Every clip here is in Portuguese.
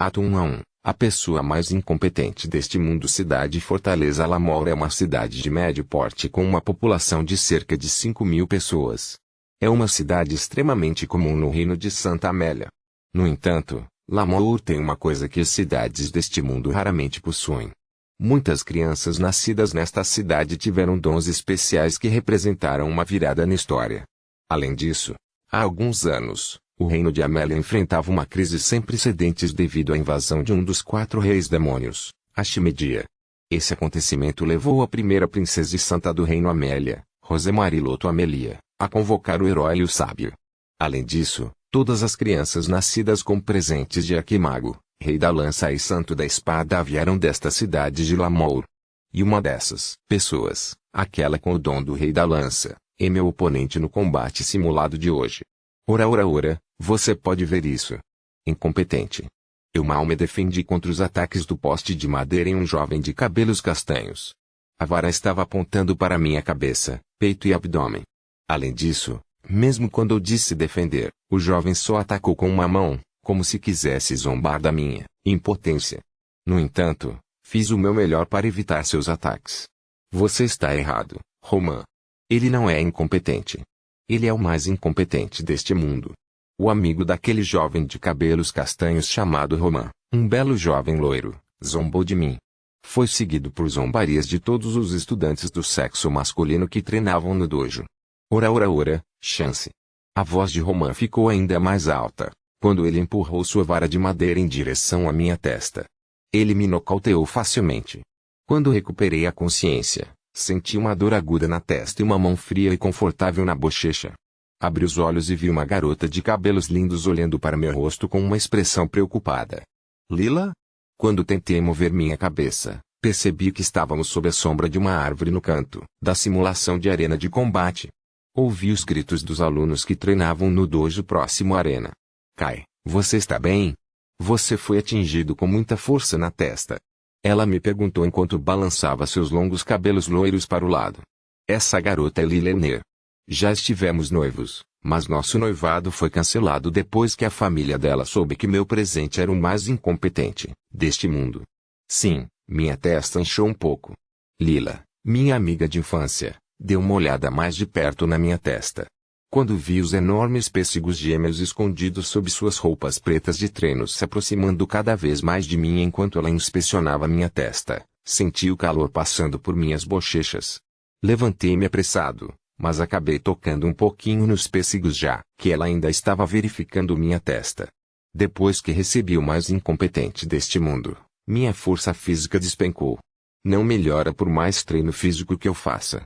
Ato 1 a 1. A pessoa mais incompetente deste mundo. Cidade Fortaleza. Lamor é uma cidade de médio porte com uma população de cerca de 5.000 pessoas. É uma cidade extremamente comum no reino de Santa Amélia. No entanto, Lamor tem uma coisa que as cidades deste mundo raramente possuem. Muitas crianças nascidas nesta cidade tiveram dons especiais que representaram uma virada na história. Além disso, há alguns anos, o reino de Amélia enfrentava uma crise sem precedentes devido à invasão de um dos 4 reis demônios, Arximedia. Esse acontecimento levou a primeira princesa e santa do reino Amélia, Rosemary Amelia, a convocar o herói e o sábio. Além disso, todas as crianças nascidas com presentes de Arquimago, rei da lança e santo da espada, vieram desta cidade de Lamor. E uma dessas pessoas, aquela com o dom do rei da lança, é meu oponente no combate simulado de hoje. Ora, você pode ver isso. Incompetente. Eu mal me defendi contra os ataques do poste de madeira em um jovem de cabelos castanhos. A vara estava apontando para minha cabeça, peito e abdômen. Além disso, mesmo quando eu disse defender, o jovem só atacou com uma mão, como se quisesse zombar da minha impotência. No entanto, fiz o meu melhor para evitar seus ataques. Você está errado, Roman. Ele não é incompetente. Ele é o mais incompetente deste mundo. O amigo daquele jovem de cabelos castanhos chamado Roman, um belo jovem loiro, zombou de mim. Foi seguido por zombarias de todos os estudantes do sexo masculino que treinavam no dojo. Ora, chance. A voz de Roman ficou ainda mais alta, quando ele empurrou sua vara de madeira em direção à minha testa. Ele me nocauteou facilmente. Quando recuperei a consciência, senti uma dor aguda na testa e uma mão fria e confortável na bochecha. Abri os olhos e vi uma garota de cabelos lindos olhando para meu rosto com uma expressão preocupada. Lila? Quando tentei mover minha cabeça, percebi que estávamos sob a sombra de uma árvore no canto da simulação de arena de combate. Ouvi os gritos dos alunos que treinavam no dojo próximo à arena. Kai, você está bem? Você foi atingido com muita força na testa. Ela me perguntou enquanto balançava seus longos cabelos loiros para o lado. Essa garota é Lilener. Já estivemos noivos, mas nosso noivado foi cancelado depois que a família dela soube que meu presente era o mais incompetente deste mundo. Sim, minha testa inchou um pouco. Lila, minha amiga de infância, deu uma olhada mais de perto na minha testa. Quando vi os enormes pêssegos gêmeos escondidos sob suas roupas pretas de treino se aproximando cada vez mais de mim enquanto ela inspecionava minha testa, senti o calor passando por minhas bochechas. Levantei-me apressado, mas acabei tocando um pouquinho nos pêssegos já que ela ainda estava verificando minha testa. Depois que recebi o mais incompetente deste mundo, minha força física despencou. Não melhora por mais treino físico que eu faça.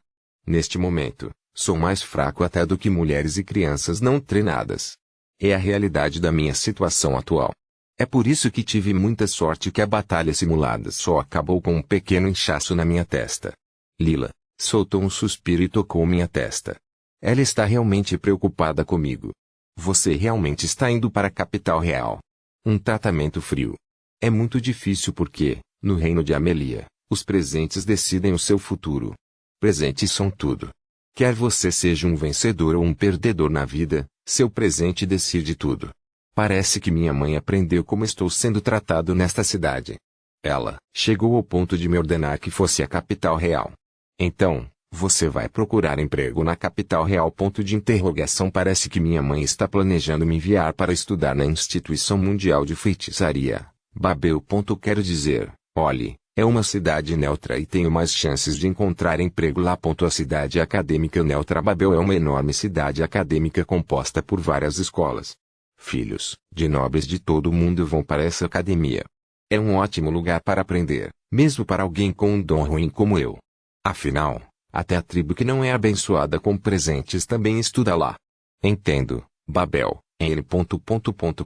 Neste momento, sou mais fraco até do que mulheres e crianças não treinadas. É a realidade da minha situação atual. É por isso que tive muita sorte que a batalha simulada só acabou com um pequeno inchaço na minha testa. Lila soltou um suspiro e tocou minha testa. Ela está realmente preocupada comigo. Você realmente está indo para a capital real. Um tratamento frio. É muito difícil porque, no reino de Amelia, os presentes decidem o seu futuro. Presentes são tudo. Quer você seja um vencedor ou um perdedor na vida, seu presente decide tudo. Parece que minha mãe aprendeu como estou sendo tratado nesta cidade. Ela chegou ao ponto de me ordenar que fosse a capital real. Então, você vai procurar emprego na capital real? Parece que minha mãe está planejando me enviar para estudar na Instituição Mundial de Feitiçaria, Babel. Quero dizer, olhe, é uma cidade neutra e tenho mais chances de encontrar emprego lá. A cidade acadêmica neutra Babel é uma enorme cidade acadêmica composta por várias escolas. Filhos de nobres de todo o mundo vão para essa academia. É um ótimo lugar para aprender, mesmo para alguém com um dom ruim como eu. Afinal, até a tribo que não é abençoada com presentes também estuda lá. Entendo, Babel, ele.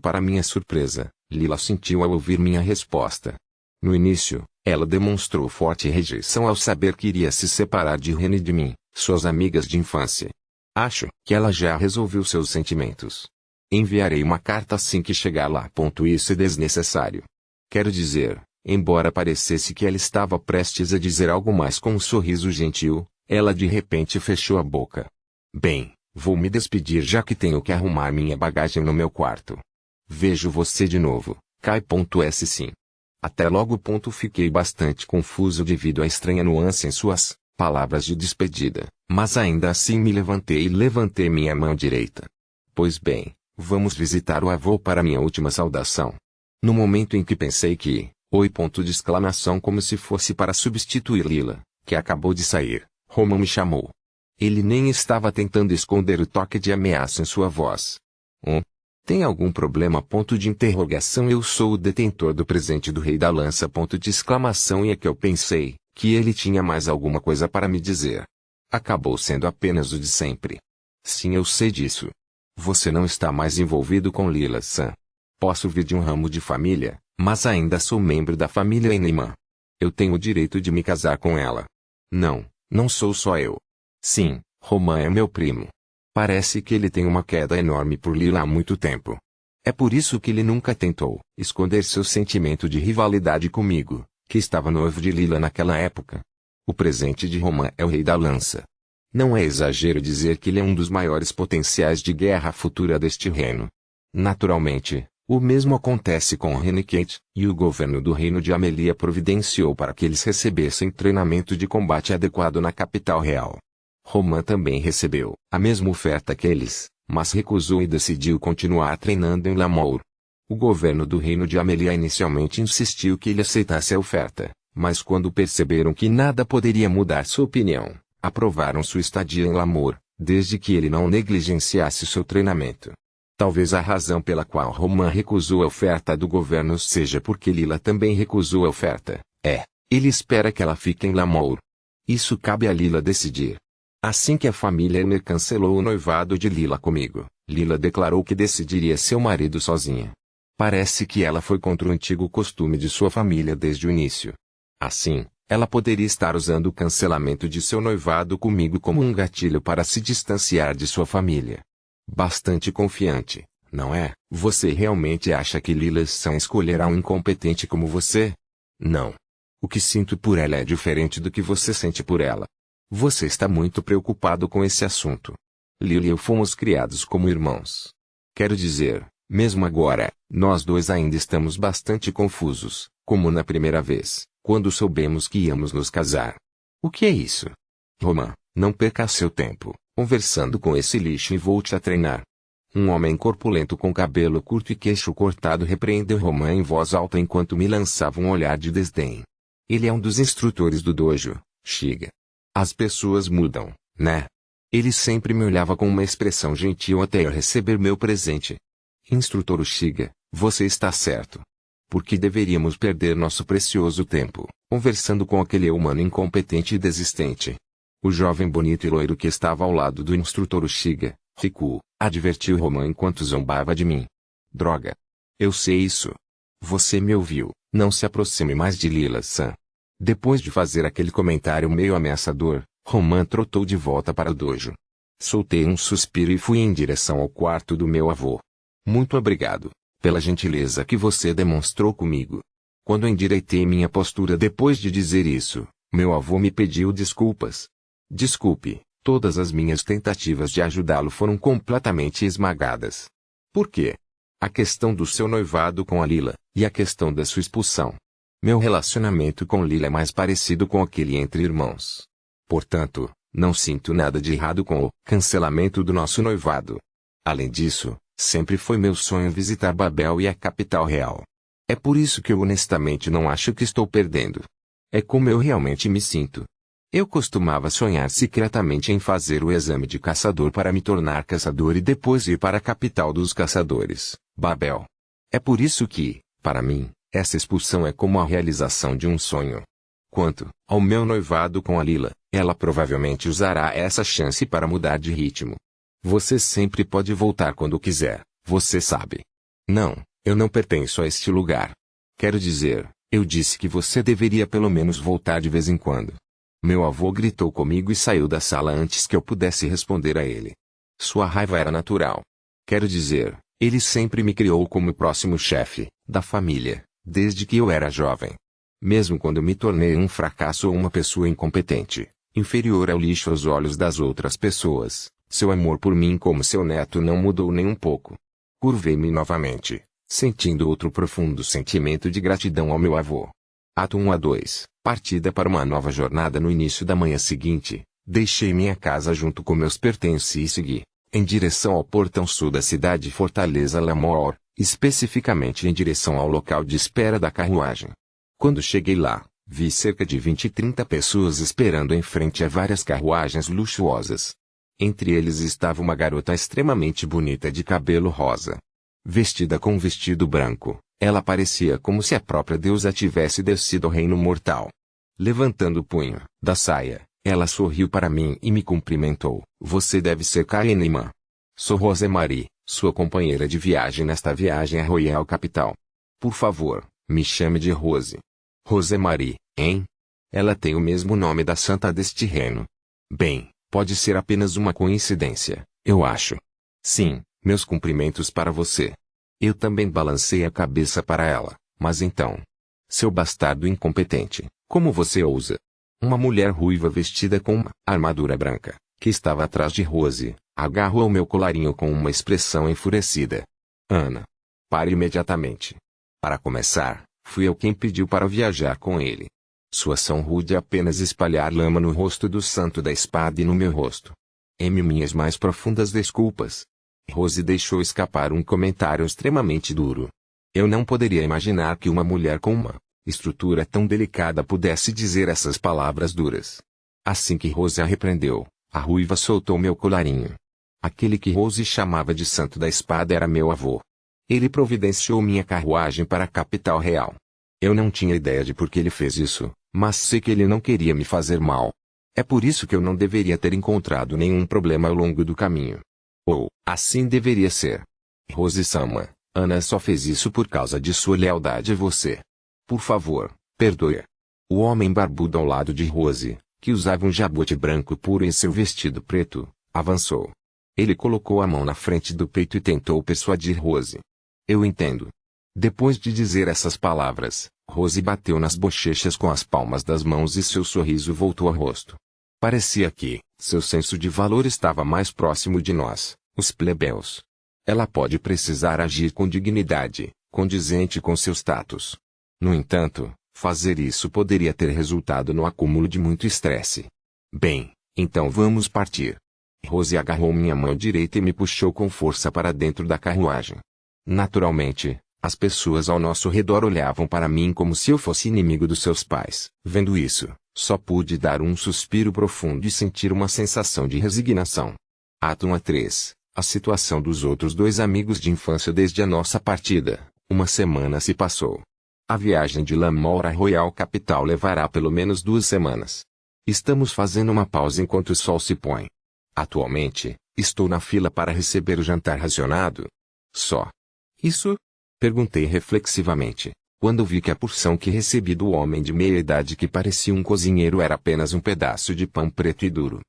Para minha surpresa, Lila sentiu ao ouvir minha resposta. No início, ela demonstrou forte rejeição ao saber que iria se separar de Rene e de mim, suas amigas de infância. Acho que ela já resolveu seus sentimentos. Enviarei uma carta assim que chegar lá. Isso é desnecessário. Quero dizer, embora parecesse que ela estava prestes a dizer algo mais com um sorriso gentil, ela de repente fechou a boca. Bem, vou me despedir já que tenho que arrumar minha bagagem no meu quarto. Vejo você de novo, Cai.s sim. Até logo. Fiquei bastante confuso devido à estranha nuance em suas palavras de despedida, mas ainda assim me levantei e levantei minha mão direita. Pois bem, vamos visitar o avô para minha última saudação. No momento em que pensei que, oi! Como se fosse para substituir Lila, que acabou de sair, Roman me chamou. Ele nem estava tentando esconder o toque de ameaça em sua voz. Tem algum problema? Eu sou o detentor do presente do Rei da Lança. E é que eu pensei que ele tinha mais alguma coisa para me dizer. Acabou sendo apenas o de sempre. Sim, eu sei disso. Você não está mais envolvido com Lila-san. Posso vir de um ramo de família, mas ainda sou membro da família Enima. Eu tenho o direito de me casar com ela. Não sou só eu. Sim, Roman é meu primo. Parece que ele tem uma queda enorme por Lila há muito tempo. É por isso que ele nunca tentou esconder seu sentimento de rivalidade comigo, que estava noivo de Lila naquela época. O presente de Roman é o Rei da Lança. Não é exagero dizer que ele é um dos maiores potenciais de guerra futura deste reino. Naturalmente, o mesmo acontece com Renekate, e o governo do reino de Amelia providenciou para que eles recebessem treinamento de combate adequado na capital real. Roman também recebeu a mesma oferta que eles, mas recusou e decidiu continuar treinando em Lamour. O governo do reino de Amelia inicialmente insistiu que ele aceitasse a oferta, mas quando perceberam que nada poderia mudar sua opinião, aprovaram sua estadia em Lamour, desde que ele não negligenciasse seu treinamento. Talvez a razão pela qual Roman recusou a oferta do governo seja porque Lila também recusou a oferta. Ele espera que ela fique em Lamour. Isso cabe a Lila decidir. Assim que a família Emer cancelou o noivado de Lila comigo, Lila declarou que decidiria seu marido sozinha. Parece que ela foi contra o antigo costume de sua família desde o início. Assim, ela poderia estar usando o cancelamento de seu noivado comigo como um gatilho para se distanciar de sua família. Bastante confiante, não é? Você realmente acha que Lila-san escolherá um incompetente como você? Não. O que sinto por ela é diferente do que você sente por ela. Você está muito preocupado com esse assunto. Lila e eu fomos criados como irmãos. Quero dizer, mesmo agora, nós dois ainda estamos bastante confusos, como na primeira vez, quando soubemos que íamos nos casar. O que é isso? Roman, não perca seu tempo conversando com esse lixo e volte a treinar. Um homem corpulento com cabelo curto e queixo cortado repreendeu Roman em voz alta enquanto me lançava um olhar de desdém. Ele é um dos instrutores do dojo, Shiga. As pessoas mudam, né? Ele sempre me olhava com uma expressão gentil até eu receber meu presente. Instrutor Shiga, você está certo. Por que deveríamos perder nosso precioso tempo, conversando com aquele humano incompetente e desistente? O jovem bonito e loiro que estava ao lado do instrutor Shiga, Riku, advertiu Roman enquanto zombava de mim. Droga! Eu sei isso. Você me ouviu, não se aproxime mais de Lila-san. Depois de fazer aquele comentário meio ameaçador, Roman trotou de volta para o dojo. Soltei um suspiro e fui em direção ao quarto do meu avô. Muito obrigado, pela gentileza que você demonstrou comigo. Quando endireitei minha postura depois de dizer isso, meu avô me pediu desculpas. Desculpe, todas as minhas tentativas de ajudá-lo foram completamente esmagadas. Por quê? A questão do seu noivado com a Lila, e a questão da sua expulsão. Meu relacionamento com Lila é mais parecido com aquele entre irmãos. Portanto, não sinto nada de errado com o cancelamento do nosso noivado. Além disso, sempre foi meu sonho visitar Babel e a capital real. É por isso que eu honestamente não acho que estou perdendo. É como eu realmente me sinto. Eu costumava sonhar secretamente em fazer o exame de caçador para me tornar caçador e depois ir para a capital dos caçadores, Babel. É por isso que, para mim, essa expulsão é como a realização de um sonho. Quanto ao meu noivado com a Lila, ela provavelmente usará essa chance para mudar de ritmo. Você sempre pode voltar quando quiser, você sabe. Não, eu não pertenço a este lugar. Quero dizer, eu disse que você deveria pelo menos voltar de vez em quando. Meu avô gritou comigo e saiu da sala antes que eu pudesse responder a ele. Sua raiva era natural. Quero dizer, ele sempre me criou como o próximo chefe da família, desde que eu era jovem. Mesmo quando me tornei um fracasso ou uma pessoa incompetente, inferior ao lixo aos olhos das outras pessoas, seu amor por mim como seu neto não mudou nem um pouco. Curvei-me novamente, sentindo outro profundo sentimento de gratidão ao meu avô. Ato 1 a 2. Partida para uma nova jornada. No início da manhã seguinte, deixei minha casa junto com meus pertences e segui, em direção ao portão sul da cidade Fortaleza Lamor, especificamente em direção ao local de espera da carruagem. Quando cheguei lá, vi cerca de 20 e 30 pessoas esperando em frente a várias carruagens luxuosas. Entre eles estava uma garota extremamente bonita de cabelo rosa. Vestida com um vestido branco, ela parecia como se a própria deusa tivesse descido ao reino mortal. Levantando o punho da saia, ela sorriu para mim e me cumprimentou. Você deve ser Kahneman. Sou Rosemarie, sua companheira de viagem nesta viagem à Royal Capital. Por favor, me chame de Rose. Rosemarie, hein? Ela tem o mesmo nome da santa deste reino. Bem, pode ser apenas uma coincidência, eu acho. Sim, meus cumprimentos para você. Eu também balancei a cabeça para ela, mas então... Seu bastardo incompetente, como você ousa? Uma mulher ruiva vestida com uma armadura branca, que estava atrás de Rose, agarrou ao meu colarinho com uma expressão enfurecida. Ana, pare imediatamente. Para começar, fui eu quem pediu para viajar com ele. Sua ação rude é apenas espalhar lama no rosto do santo da espada e no meu rosto. Minhas mais profundas desculpas. Rose deixou escapar um comentário extremamente duro. Eu não poderia imaginar que uma mulher com uma estrutura tão delicada pudesse dizer essas palavras duras. Assim que Rose a repreendeu, a ruiva soltou meu colarinho. Aquele que Rose chamava de santo da espada era meu avô. Ele providenciou minha carruagem para a capital real. Eu não tinha ideia de por que ele fez isso, mas sei que ele não queria me fazer mal. É por isso que eu não deveria ter encontrado nenhum problema ao longo do caminho. Ou, assim deveria ser. Rose-sama, Ana só fez isso por causa de sua lealdade a você. Por favor, perdoe. O homem barbudo ao lado de Rose, que usava um jabote branco puro em seu vestido preto, avançou. Ele colocou a mão na frente do peito e tentou persuadir Rose. Eu entendo. Depois de dizer essas palavras, Rose bateu nas bochechas com as palmas das mãos e seu sorriso voltou ao rosto. Parecia que seu senso de valor estava mais próximo de nós, os plebeus. Ela pode precisar agir com dignidade, condizente com seu status. No entanto, fazer isso poderia ter resultado no acúmulo de muito estresse. Bem, então vamos partir. Rose agarrou minha mão direita e me puxou com força para dentro da carruagem. Naturalmente, as pessoas ao nosso redor olhavam para mim como se eu fosse inimigo dos seus pais. Vendo isso, só pude dar um suspiro profundo e sentir uma sensação de resignação. Ato 1 a 3. A situação dos outros dois amigos de infância desde a nossa partida. Uma semana se passou. A viagem de Lamor à Royal Capital levará pelo menos 2 semanas. Estamos fazendo uma pausa enquanto o sol se põe. Atualmente, estou na fila para receber o jantar racionado. Só isso? Perguntei reflexivamente, quando vi que a porção que recebi do homem de meia idade que parecia um cozinheiro era apenas um pedaço de pão preto e duro.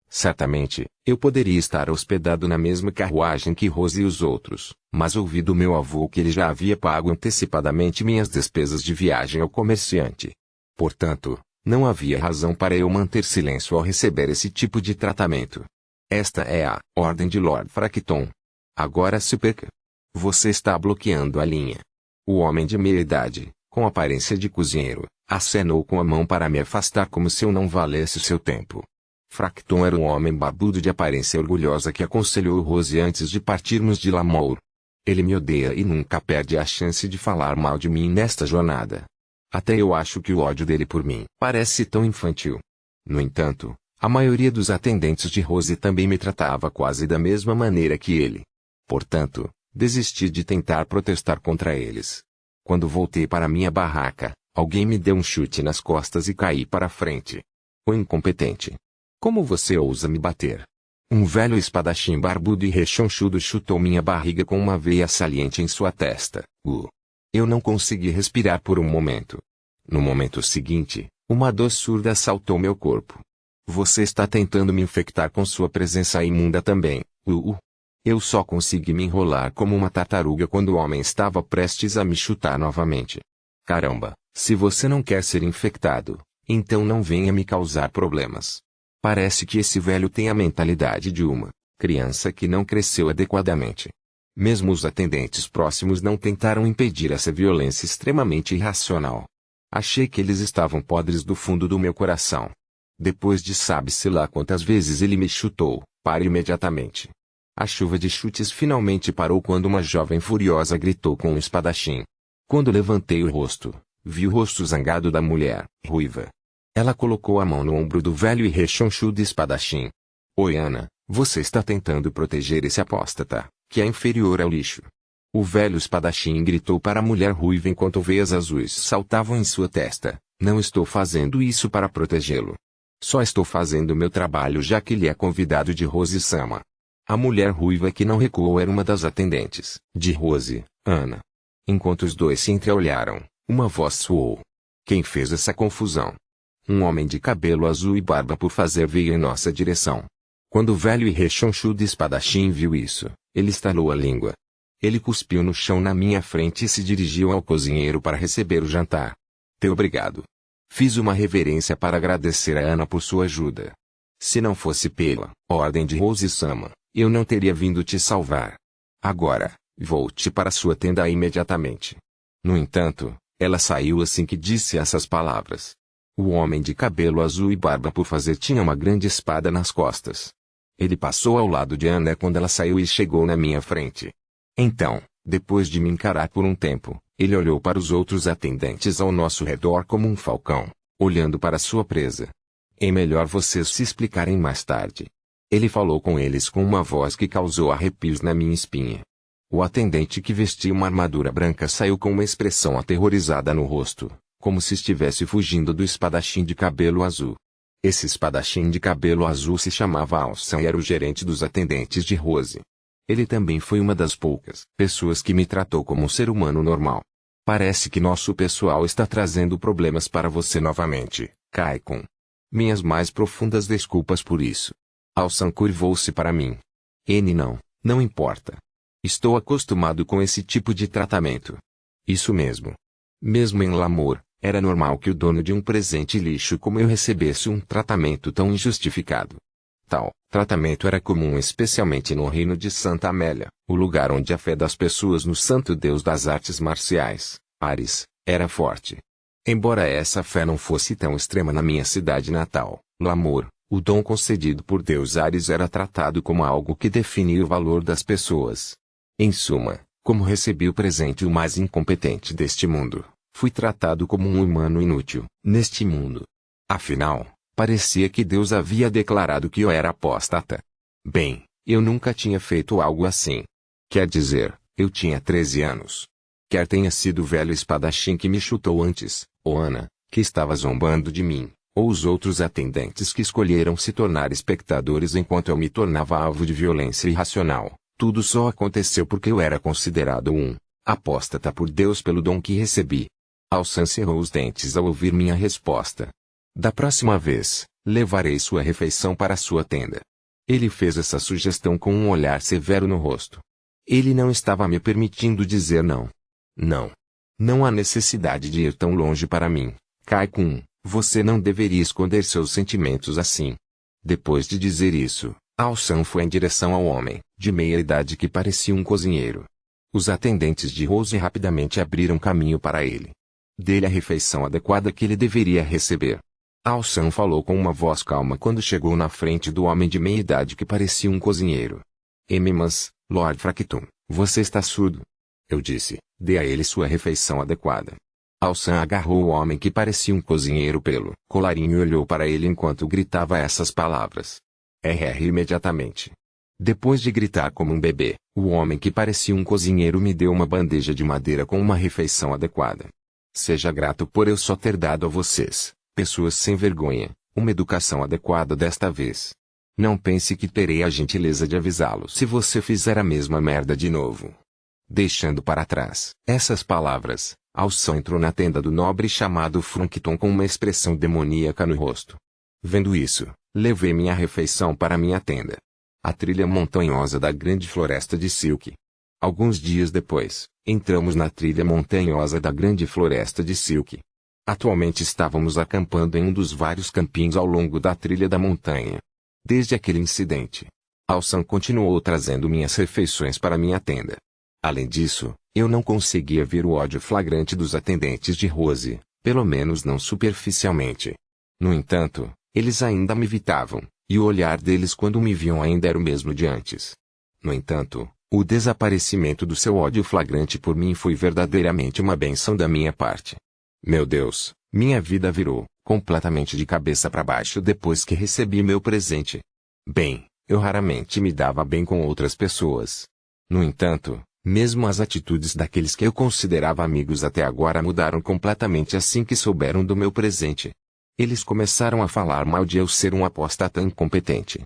Certamente, eu poderia estar hospedado na mesma carruagem que Rose e os outros, mas ouvi do meu avô que ele já havia pago antecipadamente minhas despesas de viagem ao comerciante. Portanto, não havia razão para eu manter silêncio ao receber esse tipo de tratamento. Esta é a ordem de Lord Fracton. Agora se perca. Você está bloqueando a linha. O homem de meia idade, com aparência de cozinheiro, acenou com a mão para me afastar como se eu não valesse seu tempo. Fracton era um homem barbudo de aparência orgulhosa que aconselhou Rose antes de partirmos de Lamor. Ele me odeia e nunca perde a chance de falar mal de mim nesta jornada. Até eu acho que o ódio dele por mim parece tão infantil. No entanto, a maioria dos atendentes de Rose também me tratava quase da mesma maneira que ele. Portanto, desisti de tentar protestar contra eles. Quando voltei para minha barraca, alguém me deu um chute nas costas e caí para a frente. O incompetente. Como você ousa me bater? Um velho espadachim barbudo e rechonchudo chutou minha barriga com uma veia saliente em sua testa. Eu não consegui respirar por um momento. No momento seguinte, uma dor surda assaltou meu corpo. Você está tentando me infectar com sua presença imunda também. Eu só consegui me enrolar como uma tartaruga quando o homem estava prestes a me chutar novamente. Caramba, se você não quer ser infectado, então não venha me causar problemas. Parece que esse velho tem a mentalidade de uma criança que não cresceu adequadamente. Mesmo os atendentes próximos não tentaram impedir essa violência extremamente irracional. Achei que eles estavam podres do fundo do meu coração. Depois de sabe-se lá quantas vezes ele me chutou, pare imediatamente. A chuva de chutes finalmente parou quando uma jovem furiosa gritou com um espadachim. Quando levantei o rosto, vi o rosto zangado da mulher, ruiva. Ela colocou a mão no ombro do velho e rechonchudo espadachim. Oi, Ana, você está tentando proteger esse apóstata, que é inferior ao lixo. O velho espadachim gritou para a mulher ruiva enquanto veias azuis saltavam em sua testa. Não estou fazendo isso para protegê-lo. Só estou fazendo meu trabalho já que ele é convidado de Rose-sama. A mulher ruiva que não recuou era uma das atendentes, de Rose, Ana. Enquanto os dois se entreolharam, uma voz soou. Quem fez essa confusão? Um homem de cabelo azul e barba por fazer veio em nossa direção. Quando o velho e rechonchudo espadachim viu isso, ele estalou a língua. Ele cuspiu no chão na minha frente e se dirigiu ao cozinheiro para receber o jantar. Obrigado. Fiz uma reverência para agradecer a Ana por sua ajuda. Se não fosse pela ordem de Rose-sama, eu não teria vindo te salvar. Agora, volte para sua tenda imediatamente. No entanto, ela saiu assim que disse essas palavras. O homem de cabelo azul e barba por fazer tinha uma grande espada nas costas. Ele passou ao lado de Ana quando ela saiu e chegou na minha frente. Então, depois de me encarar por um tempo, ele olhou para os outros atendentes ao nosso redor como um falcão, olhando para sua presa. É melhor vocês se explicarem mais tarde. Ele falou com eles com uma voz que causou arrepios na minha espinha. O atendente que vestia uma armadura branca saiu com uma expressão aterrorizada no rosto, como se estivesse fugindo do espadachim de cabelo azul. Esse espadachim de cabelo azul se chamava Alsan e era o gerente dos atendentes de Rose. Ele também foi uma das poucas pessoas que me tratou como um ser humano normal. Parece que nosso pessoal está trazendo problemas para você novamente, Kaikun. Minhas mais profundas desculpas por isso. Alsan curvou-se para mim. Não importa. Estou acostumado com esse tipo de tratamento. Isso mesmo. Mesmo em Lamour, era normal que o dono de um presente lixo como eu recebesse um tratamento tão injustificado. Tal tratamento era comum especialmente no reino de Santa Amélia, o lugar onde a fé das pessoas no santo deus das artes marciais, Ares, era forte. Embora essa fé não fosse tão extrema na minha cidade natal, Lamour, o dom concedido por Deus Ares era tratado como algo que definia o valor das pessoas. Em suma, como recebi o presente o mais incompetente deste mundo, fui tratado como um humano inútil, neste mundo. Afinal, parecia que Deus havia declarado que eu era apóstata. Bem, eu nunca tinha feito algo assim. Quer dizer, eu tinha 13 anos. Quer tenha sido o velho espadachim que me chutou antes, ou Ana, que estava zombando de mim, ou os outros atendentes que escolheram se tornar espectadores enquanto eu me tornava alvo de violência irracional, tudo só aconteceu porque eu era considerado um apóstata por Deus pelo dom que recebi. Alsan cerrou os dentes ao ouvir minha resposta. Da próxima vez, levarei sua refeição para sua tenda. Ele fez essa sugestão com um olhar severo no rosto. Ele não estava me permitindo dizer não. Não. Não há necessidade de ir tão longe para mim, Kaikun. Você não deveria esconder seus sentimentos assim. Depois de dizer isso, Alsan foi em direção ao homem, de meia idade que parecia um cozinheiro. Os atendentes de Rose rapidamente abriram caminho para ele. Dê-lhe a refeição adequada que ele deveria receber. Alsan falou com uma voz calma quando chegou na frente do homem de meia idade que parecia um cozinheiro. Mas, Lord Fractum, você está surdo? Eu disse, dê a ele sua refeição adequada. Alsan agarrou o homem que parecia um cozinheiro pelo colarinho e olhou para ele enquanto gritava essas palavras. Imediatamente. Depois de gritar como um bebê, o homem que parecia um cozinheiro me deu uma bandeja de madeira com uma refeição adequada. Seja grato por eu só ter dado a vocês, pessoas sem vergonha, uma educação adequada desta vez. Não pense que terei a gentileza de avisá-lo se você fizer a mesma merda de novo. Deixando para trás essas palavras, Alsan entrou na tenda do nobre chamado Frankton com uma expressão demoníaca no rosto. Vendo isso, levei minha refeição para minha tenda. A trilha montanhosa da grande floresta de Silk. Alguns dias depois, entramos na trilha montanhosa da grande floresta de Silk. Atualmente estávamos acampando em um dos vários campinhos ao longo da trilha da montanha. Desde aquele incidente, Alsan continuou trazendo minhas refeições para minha tenda. Além disso, eu não conseguia ver o ódio flagrante dos atendentes de Rose, pelo menos não superficialmente. No entanto, eles ainda me evitavam, e o olhar deles quando me viam ainda era o mesmo de antes. No entanto, o desaparecimento do seu ódio flagrante por mim foi verdadeiramente uma bênção da minha parte. Meu Deus, minha vida virou completamente de cabeça para baixo depois que recebi meu presente. Bem, eu raramente me dava bem com outras pessoas. No entanto, mesmo as atitudes daqueles que eu considerava amigos até agora mudaram completamente assim que souberam do meu presente. Eles começaram a falar mal de eu ser um apóstata incompetente.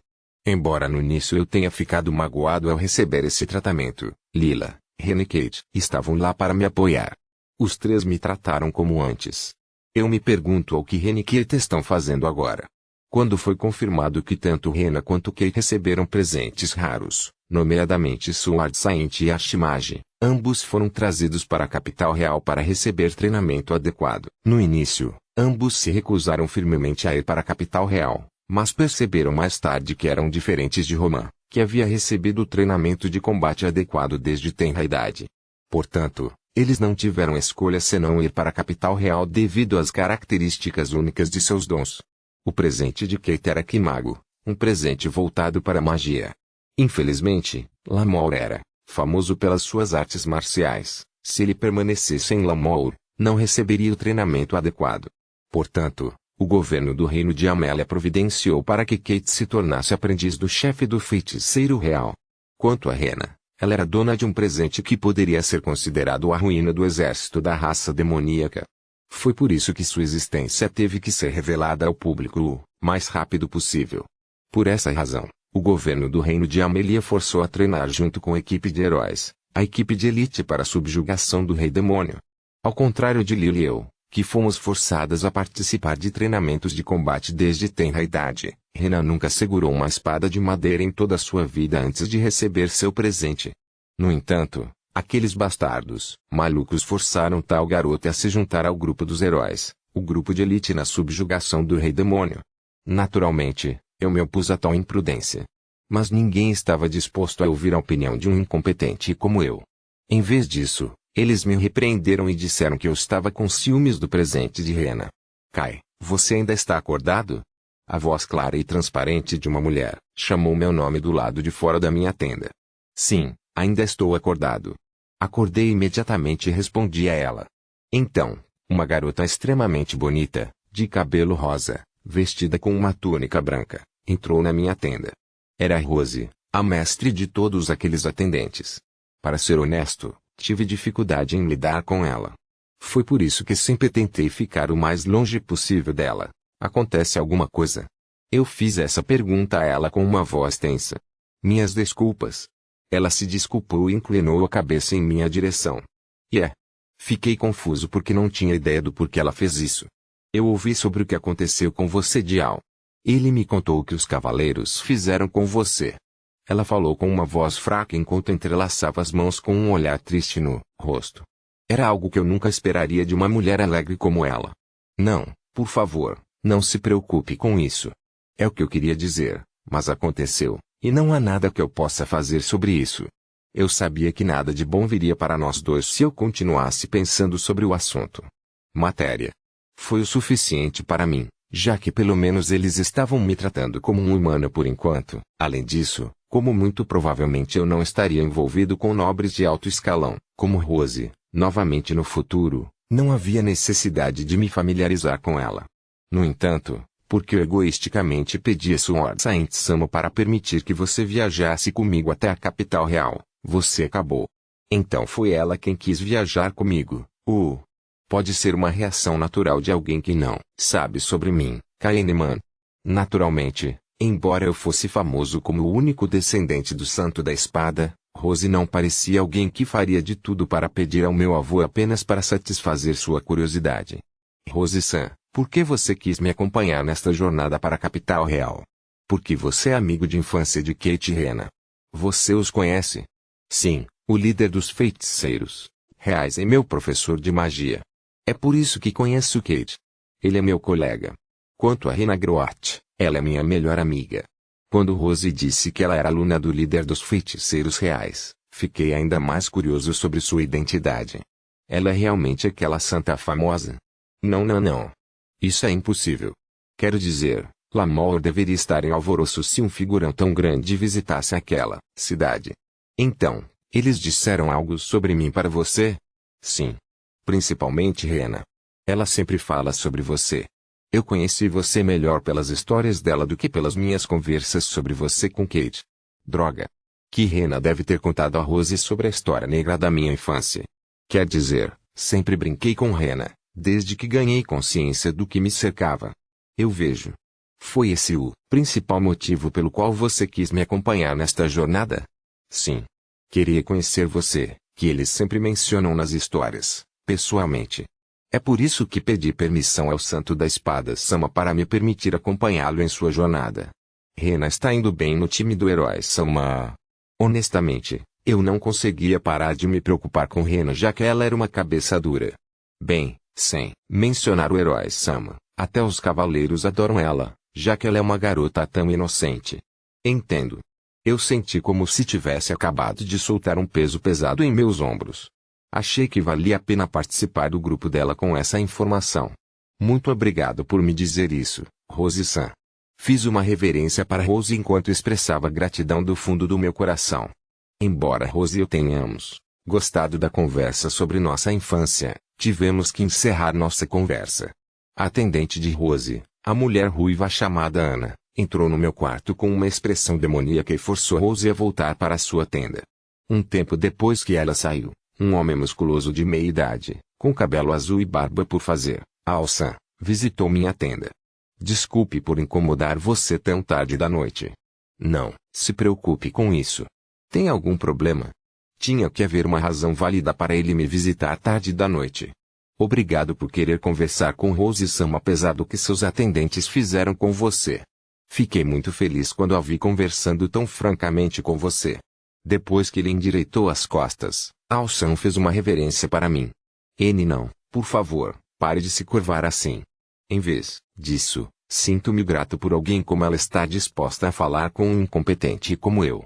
Embora no início eu tenha ficado magoado ao receber esse tratamento, Lila, Hannah e Kate estavam lá para me apoiar. Os três me trataram como antes. Eu me pergunto o que Hannah e Kate estão fazendo agora. Quando foi confirmado que tanto Hannah quanto Kate receberam presentes raros, nomeadamente Sword Saint e Ashimage, ambos foram trazidos para a capital real para receber treinamento adequado. No início, ambos se recusaram firmemente a ir para a capital real, mas perceberam mais tarde que eram diferentes de Roman, que havia recebido o treinamento de combate adequado desde tenra idade. Portanto, eles não tiveram escolha senão ir para a capital real devido às características únicas de seus dons. O presente de Kate era Kimago, um presente voltado para a magia. Infelizmente, Lamour era famoso pelas suas artes marciais. Se ele permanecesse em Lamour, não receberia o treinamento adequado. Portanto, o governo do reino de Amélia providenciou para que Kate se tornasse aprendiz do chefe do feiticeiro real. Quanto a Hannah, ela era dona de um presente que poderia ser considerado a ruína do exército da raça demoníaca. Foi por isso que sua existência teve que ser revelada ao público o mais rápido possível. Por essa razão, o governo do reino de Amelia forçou a treinar junto com a equipe de heróis, a equipe de elite para a subjugação do rei demônio. Ao contrário de Lily e eu, que fomos forçadas a participar de treinamentos de combate desde tenra idade, Hannah nunca segurou uma espada de madeira em toda a sua vida antes de receber seu presente. No entanto, aqueles bastardos malucos forçaram tal garota a se juntar ao grupo dos heróis, o grupo de elite na subjugação do rei demônio. Naturalmente, eu me opus a tal imprudência. Mas ninguém estava disposto a ouvir a opinião de um incompetente como eu. Em vez disso, eles me repreenderam e disseram que eu estava com ciúmes do presente de Hannah. Kai, você ainda está acordado? A voz clara e transparente de uma mulher chamou meu nome do lado de fora da minha tenda. Sim, ainda estou acordado. Acordei imediatamente e respondi a ela. Então, uma garota extremamente bonita, de cabelo rosa, vestida com uma túnica branca, entrou na minha tenda. Era Rose, a mestre de todos aqueles atendentes. Para ser honesto, tive dificuldade em lidar com ela. Foi por isso que sempre tentei ficar o mais longe possível dela. Acontece alguma coisa? Eu fiz essa pergunta a ela com uma voz tensa. Minhas desculpas. Ela se desculpou e inclinou a cabeça em minha direção. Fiquei confuso porque não tinha ideia do porquê ela fez isso. Eu ouvi sobre o que aconteceu com você, Dial. Ele me contou o que os cavaleiros fizeram com você. Ela falou com uma voz fraca enquanto entrelaçava as mãos com um olhar triste no rosto. Era algo que eu nunca esperaria de uma mulher alegre como ela. Não, por favor, não se preocupe com isso. É o que eu queria dizer, mas aconteceu, e não há nada que eu possa fazer sobre isso. Eu sabia que nada de bom viria para nós dois se eu continuasse pensando sobre o assunto. Matéria. Foi o suficiente para mim, já que pelo menos eles estavam me tratando como um humano por enquanto. Além disso, como muito provavelmente eu não estaria envolvido com nobres de alto escalão, como Rose, novamente no futuro, não havia necessidade de me familiarizar com ela. No entanto, porque eu egoisticamente pedi a Sword Saint Sama para permitir que você viajasse comigo até a capital real, você acabou. Então foi ela quem quis viajar comigo. Pode ser uma reação natural de alguém que não sabe sobre mim, Kahneman. Naturalmente, embora eu fosse famoso como o único descendente do Santo da Espada, Rose não parecia alguém que faria de tudo para pedir ao meu avô apenas para satisfazer sua curiosidade. Rose-san, por que você quis me acompanhar nesta jornada para a capital real? Porque você é amigo de infância de Kate e Hannah. Você os conhece? Sim, o líder dos feiticeiros reais é meu professor de magia. É por isso que conheço Kate. Ele é meu colega. Quanto a Hannah Groat, ela é minha melhor amiga. Quando Rose disse que ela era aluna do líder dos feiticeiros reais, Fiquei ainda mais curioso sobre sua identidade. Ela é realmente aquela santa famosa? Não, não, não. Isso é impossível. Quero dizer, Lamor deveria estar em alvoroço se um figurão tão grande visitasse aquela cidade. Então, eles disseram algo sobre mim para você? Sim. Principalmente Rena. Ela sempre fala sobre você. Eu conheci você melhor pelas histórias dela do que pelas minhas conversas sobre você com Kate. Droga. Que Rena deve ter contado a Rose sobre a história negra da minha infância. Quer dizer, sempre brinquei com Rena, desde que ganhei consciência do que me cercava. Eu vejo. Foi esse o principal motivo pelo qual você quis me acompanhar nesta jornada? Sim. Queria conhecer você, que eles sempre mencionam nas histórias, pessoalmente. É por isso que pedi permissão ao Santo da Espada Sama para me permitir acompanhá-lo em sua jornada. Rena está indo bem no time do herói Sama. Honestamente, eu não conseguia parar de me preocupar com Rena já que ela era uma cabeça dura. Bem, sem mencionar o herói Sama, até os cavaleiros adoram ela, já que ela é uma garota tão inocente. Entendo. Eu senti como se tivesse acabado de soltar um peso pesado em meus ombros. Achei que valia a pena participar do grupo dela com essa informação. Muito obrigado por me dizer isso, Rose-san. Fiz uma reverência para Rose enquanto expressava gratidão do fundo do meu coração. Embora Rose e eu tenhamos gostado da conversa sobre nossa infância, tivemos que encerrar nossa conversa. A atendente de Rose, a mulher ruiva chamada Ana, entrou no meu quarto com uma expressão demoníaca e forçou Rose a voltar para sua tenda. Um tempo depois que ela saiu, um homem musculoso de meia idade, com cabelo azul e barba por fazer, Al-san, visitou minha tenda. Desculpe por incomodar você tão tarde da noite. Não se preocupe com isso. Tem algum problema? Tinha que haver uma razão válida para ele me visitar tarde da noite. Obrigado por querer conversar com Rose-san apesar do que seus atendentes fizeram com você. Fiquei muito feliz quando a vi conversando tão francamente com você. Depois que ele endireitou as costas, Al-san fez uma reverência para mim. Não, por favor, pare de se curvar assim. Em vez disso, sinto-me grato por alguém como ela estar disposta a falar com um incompetente como eu.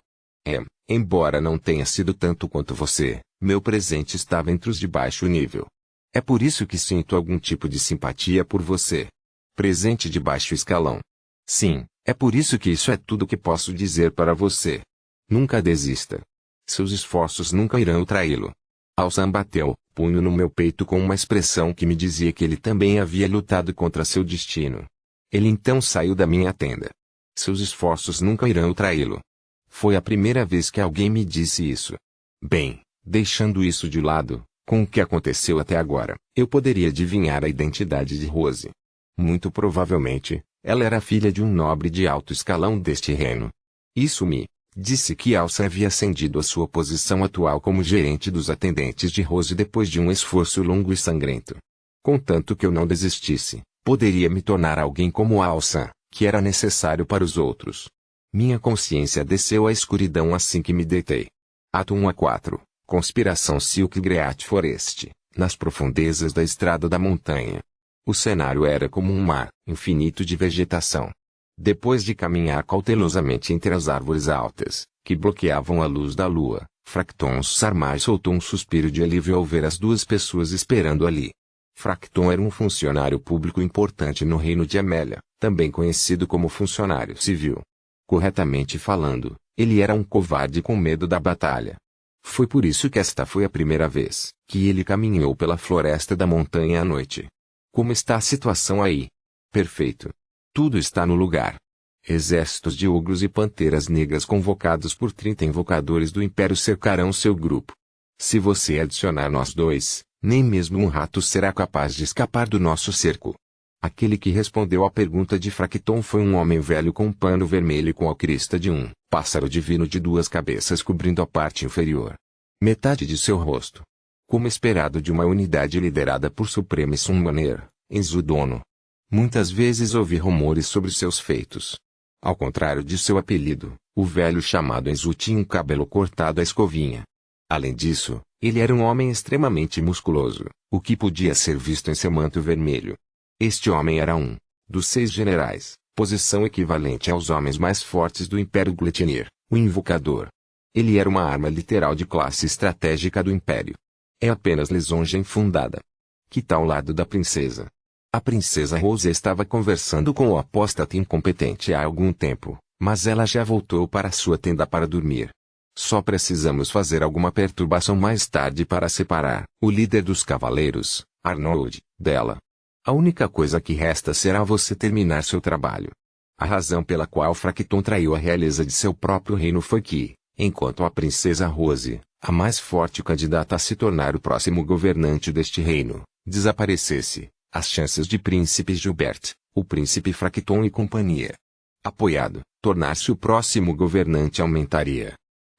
Embora não tenha sido tanto quanto você, meu presente estava entre os de baixo nível. É por isso que sinto algum tipo de simpatia por você. Presente de baixo escalão. Sim, é por isso que isso é tudo que posso dizer para você. Nunca desista. Seus esforços nunca irão traí-lo. Al-san bateu punho no meu peito com uma expressão que me dizia que ele também havia lutado contra seu destino. Ele então saiu da minha tenda. Seus esforços nunca irão traí-lo. Foi a primeira vez que alguém me disse isso. Bem, deixando isso de lado, com o que aconteceu até agora, eu poderia adivinhar a identidade de Rose. Muito provavelmente, ela era filha de um nobre de alto escalão deste reino. Isso me disse que Al-san havia ascendido a sua posição atual como gerente dos atendentes de Rose depois de um esforço longo e sangrento. Contanto que eu não desistisse, poderia me tornar alguém como Al-san, que era necessário para os outros. Minha consciência desceu à escuridão assim que me deitei. Ato 1 a 4. Conspiração Silk Great Forest, nas profundezas da estrada da montanha. O cenário era como um mar infinito de vegetação. Depois de caminhar cautelosamente entre as árvores altas, que bloqueavam a luz da lua, Fracton Sarmai soltou um suspiro de alívio ao ver as duas pessoas esperando ali. Fracton era um funcionário público importante no reino de Amélia, também conhecido como funcionário civil. Corretamente falando, ele era um covarde com medo da batalha. Foi por isso que esta foi a primeira vez que ele caminhou pela floresta da montanha à noite. Como está a situação aí? Perfeito. Tudo está no lugar. Exércitos de ogros e panteras negras convocados por 30 invocadores do Império cercarão seu grupo. Se você adicionar nós dois, nem mesmo um rato será capaz de escapar do nosso cerco. Aquele que respondeu à pergunta de Fracton foi um homem velho com um pano vermelho com a crista de um pássaro divino de duas cabeças cobrindo a parte inferior. Metade de seu rosto. Como esperado de uma unidade liderada por Supreme Summoner, Enzudono. Muitas vezes ouvi rumores sobre seus feitos. Ao contrário de seu apelido, o velho chamado Enzu tinha um cabelo cortado à escovinha. Além disso, ele era um homem extremamente musculoso, o que podia ser visto em seu manto vermelho. Este homem era um dos 6 generais, posição equivalente aos homens mais fortes do Império Gletinir, o Invocador. Ele era uma arma literal de classe estratégica do Império. É apenas lisonja infundada. Que tal o lado da princesa? A princesa Rose estava conversando com o apóstata incompetente há algum tempo, mas ela já voltou para sua tenda para dormir. Só precisamos fazer alguma perturbação mais tarde para separar o líder dos cavaleiros, Arnold, dela. A única coisa que resta será você terminar seu trabalho. A razão pela qual Fracton traiu a realeza de seu próprio reino foi que, enquanto a princesa Rose, a mais forte candidata a se tornar o próximo governante deste reino, desaparecesse, as chances de príncipe Gilbert, o príncipe Fracton e companhia, apoiado, tornar-se o próximo governante aumentaria.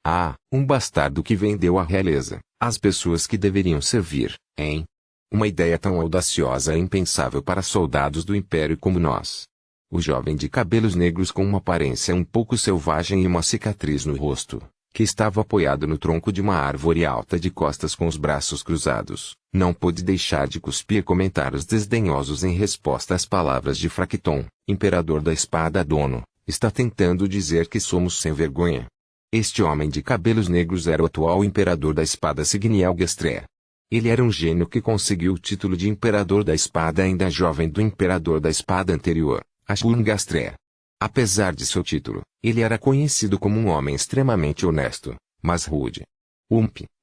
Ah, um bastardo que vendeu a realeza, as pessoas que deveriam servir, hein? Uma ideia tão audaciosa é impensável para soldados do Império como nós. O jovem de cabelos negros com uma aparência um pouco selvagem e uma cicatriz no rosto, que estava apoiado no tronco de uma árvore alta de costas com os braços cruzados, não pôde deixar de cuspir comentários desdenhosos em resposta às palavras de Fracton, imperador da espada dono, está tentando dizer que somos sem vergonha. Este homem de cabelos negros era o atual imperador da espada Signiel Gastre. Ele era um gênio que conseguiu o título de imperador da espada ainda jovem do imperador da espada anterior, Ashur Gastre. Apesar de seu título, ele era conhecido como um homem extremamente honesto, mas rude.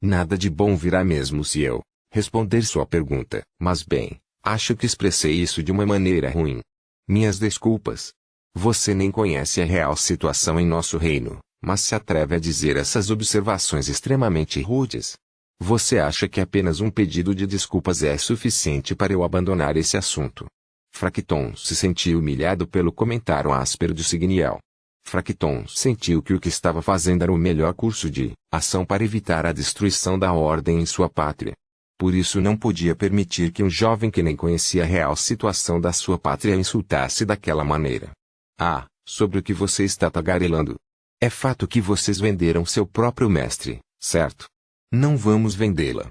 Nada de bom virá mesmo se eu responder sua pergunta, mas bem, acho que expressei isso de uma maneira ruim. Minhas desculpas. Você nem conhece a real situação em nosso reino, mas se atreve a dizer essas observações extremamente rudes. Você acha que apenas um pedido de desculpas é suficiente para eu abandonar esse assunto? Fracton se sentiu humilhado pelo comentário áspero de Signiel. Fracton sentiu que o que estava fazendo era o melhor curso de ação para evitar a destruição da ordem em sua pátria. Por isso não podia permitir que um jovem que nem conhecia a real situação da sua pátria insultasse daquela maneira. Ah, sobre o que você está tagarelando. É fato que vocês venderam seu próprio mestre, certo? Não vamos vendê-la.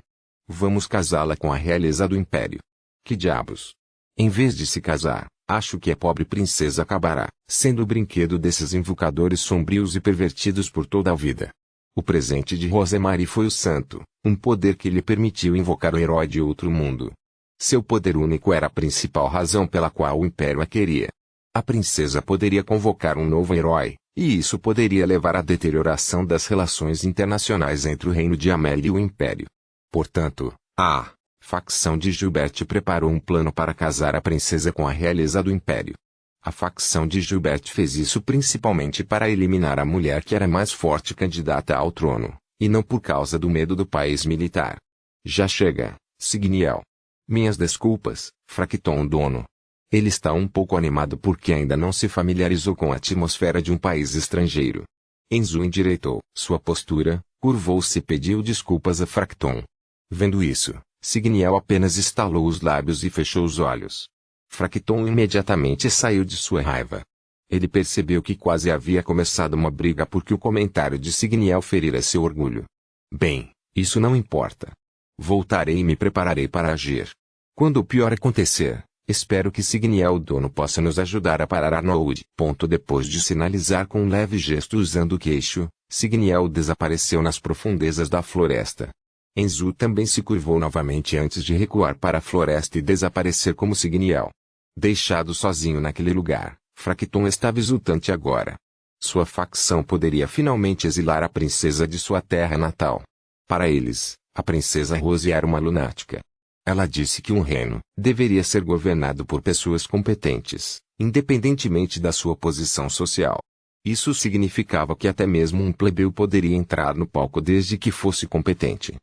Vamos casá-la com a realeza do Império. Que diabos? Em vez de se casar, acho que a pobre princesa acabará sendo o brinquedo desses invocadores sombrios e pervertidos por toda a vida. O presente de Rosemarie foi o santo, um poder que lhe permitiu invocar o herói de outro mundo. Seu poder único era a principal razão pela qual o Império a queria. A princesa poderia convocar um novo herói, e isso poderia levar à deterioração das relações internacionais entre o Reino de Amélie e o Império. Portanto, a facção de Gilbert preparou um plano para casar a princesa com a realeza do Império. A facção de Gilbert fez isso principalmente para eliminar a mulher que era a mais forte candidata ao trono, e não por causa do medo do país militar. Já chega, Signiel. Minhas desculpas, Fracton dono. Ele está um pouco animado porque ainda não se familiarizou com a atmosfera de um país estrangeiro. Enzo endireitou sua postura, curvou-se e pediu desculpas a Fracton. Vendo isso, Signiel apenas estalou os lábios e fechou os olhos. Fracton imediatamente saiu de sua raiva. Ele percebeu que quase havia começado uma briga porque o comentário de Signiel ferira seu orgulho. Bem, isso não importa. Voltarei e me prepararei para agir. Quando o pior acontecer, espero que Signiel dono possa nos ajudar a parar Arnold. Depois de sinalizar com um leve gesto usando o queixo, Signiel desapareceu nas profundezas da floresta. Enzo também se curvou novamente antes de recuar para a floresta e desaparecer como Signiel. Deixado sozinho naquele lugar, Fracton estava exultante agora. Sua facção poderia finalmente exilar a princesa de sua terra natal. Para eles, a princesa Rose era uma lunática. Ela disse que um reino deveria ser governado por pessoas competentes, independentemente da sua posição social. Isso significava que até mesmo um plebeu poderia entrar no palco desde que fosse competente.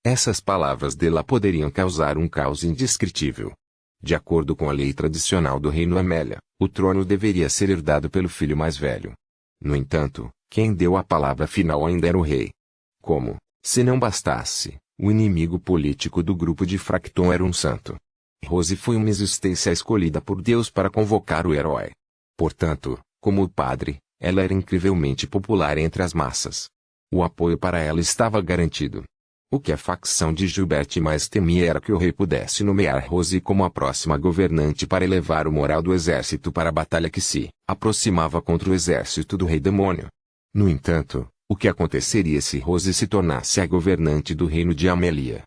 Essas palavras dela poderiam causar um caos indescritível. De acordo com a lei tradicional do reino Amélia, o trono deveria ser herdado pelo filho mais velho. No entanto, quem deu a palavra final ainda era o rei. Como, se não bastasse, o inimigo político do grupo de Fracton era um santo. Rose foi uma existência escolhida por Deus para convocar o herói. Portanto, como o padre, ela era incrivelmente popular entre as massas. O apoio para ela estava garantido. O que a facção de Gilbert mais temia era que o rei pudesse nomear Rose como a próxima governante para elevar o moral do exército para a batalha que se aproximava contra o exército do rei demônio. No entanto, O que aconteceria se Rose se tornasse a governante do reino de Amelia?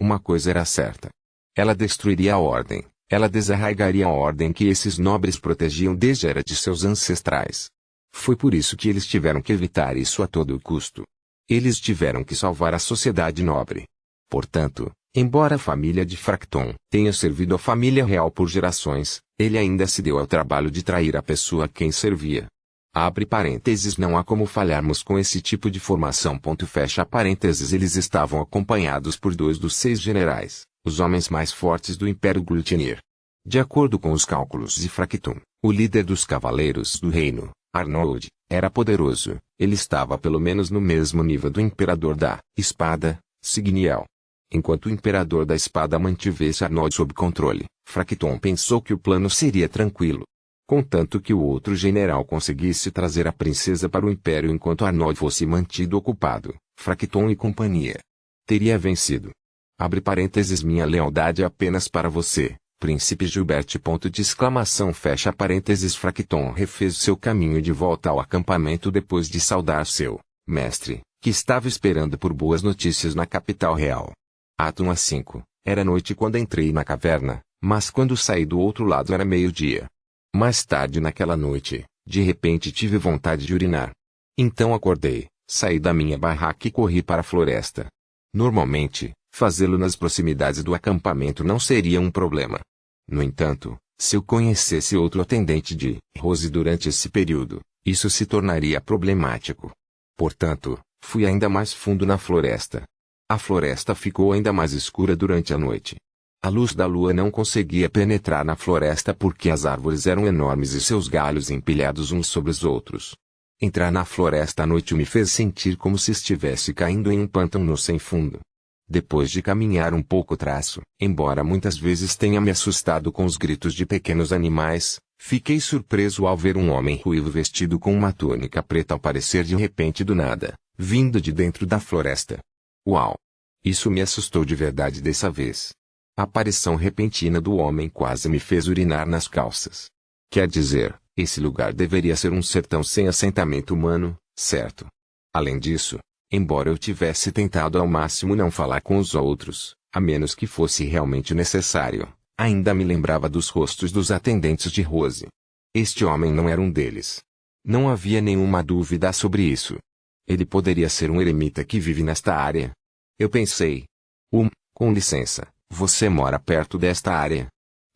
Uma coisa era certa. Ela destruiria a ordem, ela desarraigaria a ordem que esses nobres protegiam desde a era de seus ancestrais. Foi por isso que eles tiveram que evitar isso a todo custo. Eles tiveram que salvar a sociedade nobre. Portanto, embora a família de Fracton tenha servido a família real por gerações, ele ainda se deu ao trabalho de trair a pessoa a quem servia. Abre parênteses, não há como falharmos com esse tipo de formação. Fecha parênteses. Eles estavam acompanhados por 2 dos 6 generais, os homens mais fortes do Império Glutenier. De acordo com os cálculos de Fracton, o líder dos cavaleiros do reino, Arnold, era poderoso. Ele estava pelo menos no mesmo nível do Imperador da Espada, Signiel. Enquanto o Imperador da Espada mantivesse Arnold sob controle, Fracton pensou que o plano seria tranquilo. Contanto que o outro general conseguisse trazer a princesa para o Império enquanto Arnold fosse mantido ocupado, Fracton e companhia teria vencido. Abre parênteses, minha lealdade é apenas para você, Príncipe Gilbert. Fecha parênteses. Fracton refez seu caminho de volta ao acampamento depois de saudar seu mestre, que estava esperando por boas notícias na capital real. Ato 1 a 5. Era noite quando entrei na caverna, mas quando saí do outro lado era meio-dia. Mais tarde naquela noite, de repente tive vontade de urinar. Então acordei, saí da minha barraca e corri para a floresta. Normalmente, fazê-lo nas proximidades do acampamento não seria um problema. No entanto, se eu conhecesse outro atendente de Rose durante esse período, isso se tornaria problemático. Portanto, fui ainda mais fundo na floresta. A floresta ficou ainda mais escura durante a noite. A luz da lua não conseguia penetrar na floresta porque as árvores eram enormes e seus galhos empilhados uns sobre os outros. Entrar na floresta à noite me fez sentir como se estivesse caindo em um pântano sem fundo. Depois de caminhar um pouco embora muitas vezes tenha me assustado com os gritos de pequenos animais, fiquei surpreso ao ver um homem ruivo vestido com uma túnica preta aparecer de repente do nada, vindo de dentro da floresta. Uau! Isso me assustou de verdade dessa vez. A aparição repentina do homem quase me fez urinar nas calças. Quer dizer, esse lugar deveria ser um sertão sem assentamento humano, certo? Além disso, embora eu tivesse tentado ao máximo não falar com os outros, a menos que fosse realmente necessário, ainda me lembrava dos rostos dos atendentes de Rose. Este homem não era um deles. Não havia nenhuma dúvida sobre isso. Ele poderia ser um eremita que vive nesta área. Eu pensei. Com licença. Você mora perto desta área?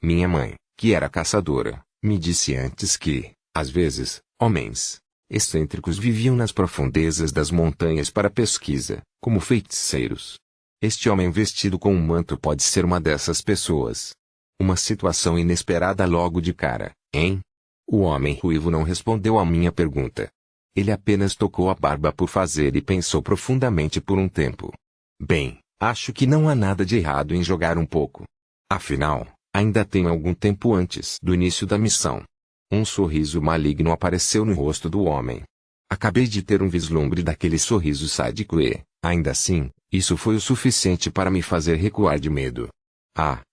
Minha mãe, que era caçadora, me disse antes que, às vezes, homens excêntricos viviam nas profundezas das montanhas para pesquisa, como feiticeiros. Este homem vestido com um manto pode ser uma dessas pessoas. Uma situação inesperada logo de cara, hein? O homem ruivo não respondeu à minha pergunta. Ele apenas tocou a barba por fazer e pensou profundamente por um tempo. Bem, acho que não há nada de errado em jogar um pouco. Afinal, ainda tenho algum tempo antes do início da missão. Um sorriso maligno apareceu no rosto do homem. Acabei de ter um vislumbre daquele sorriso sádico e, ainda assim, isso foi o suficiente para me fazer recuar de medo.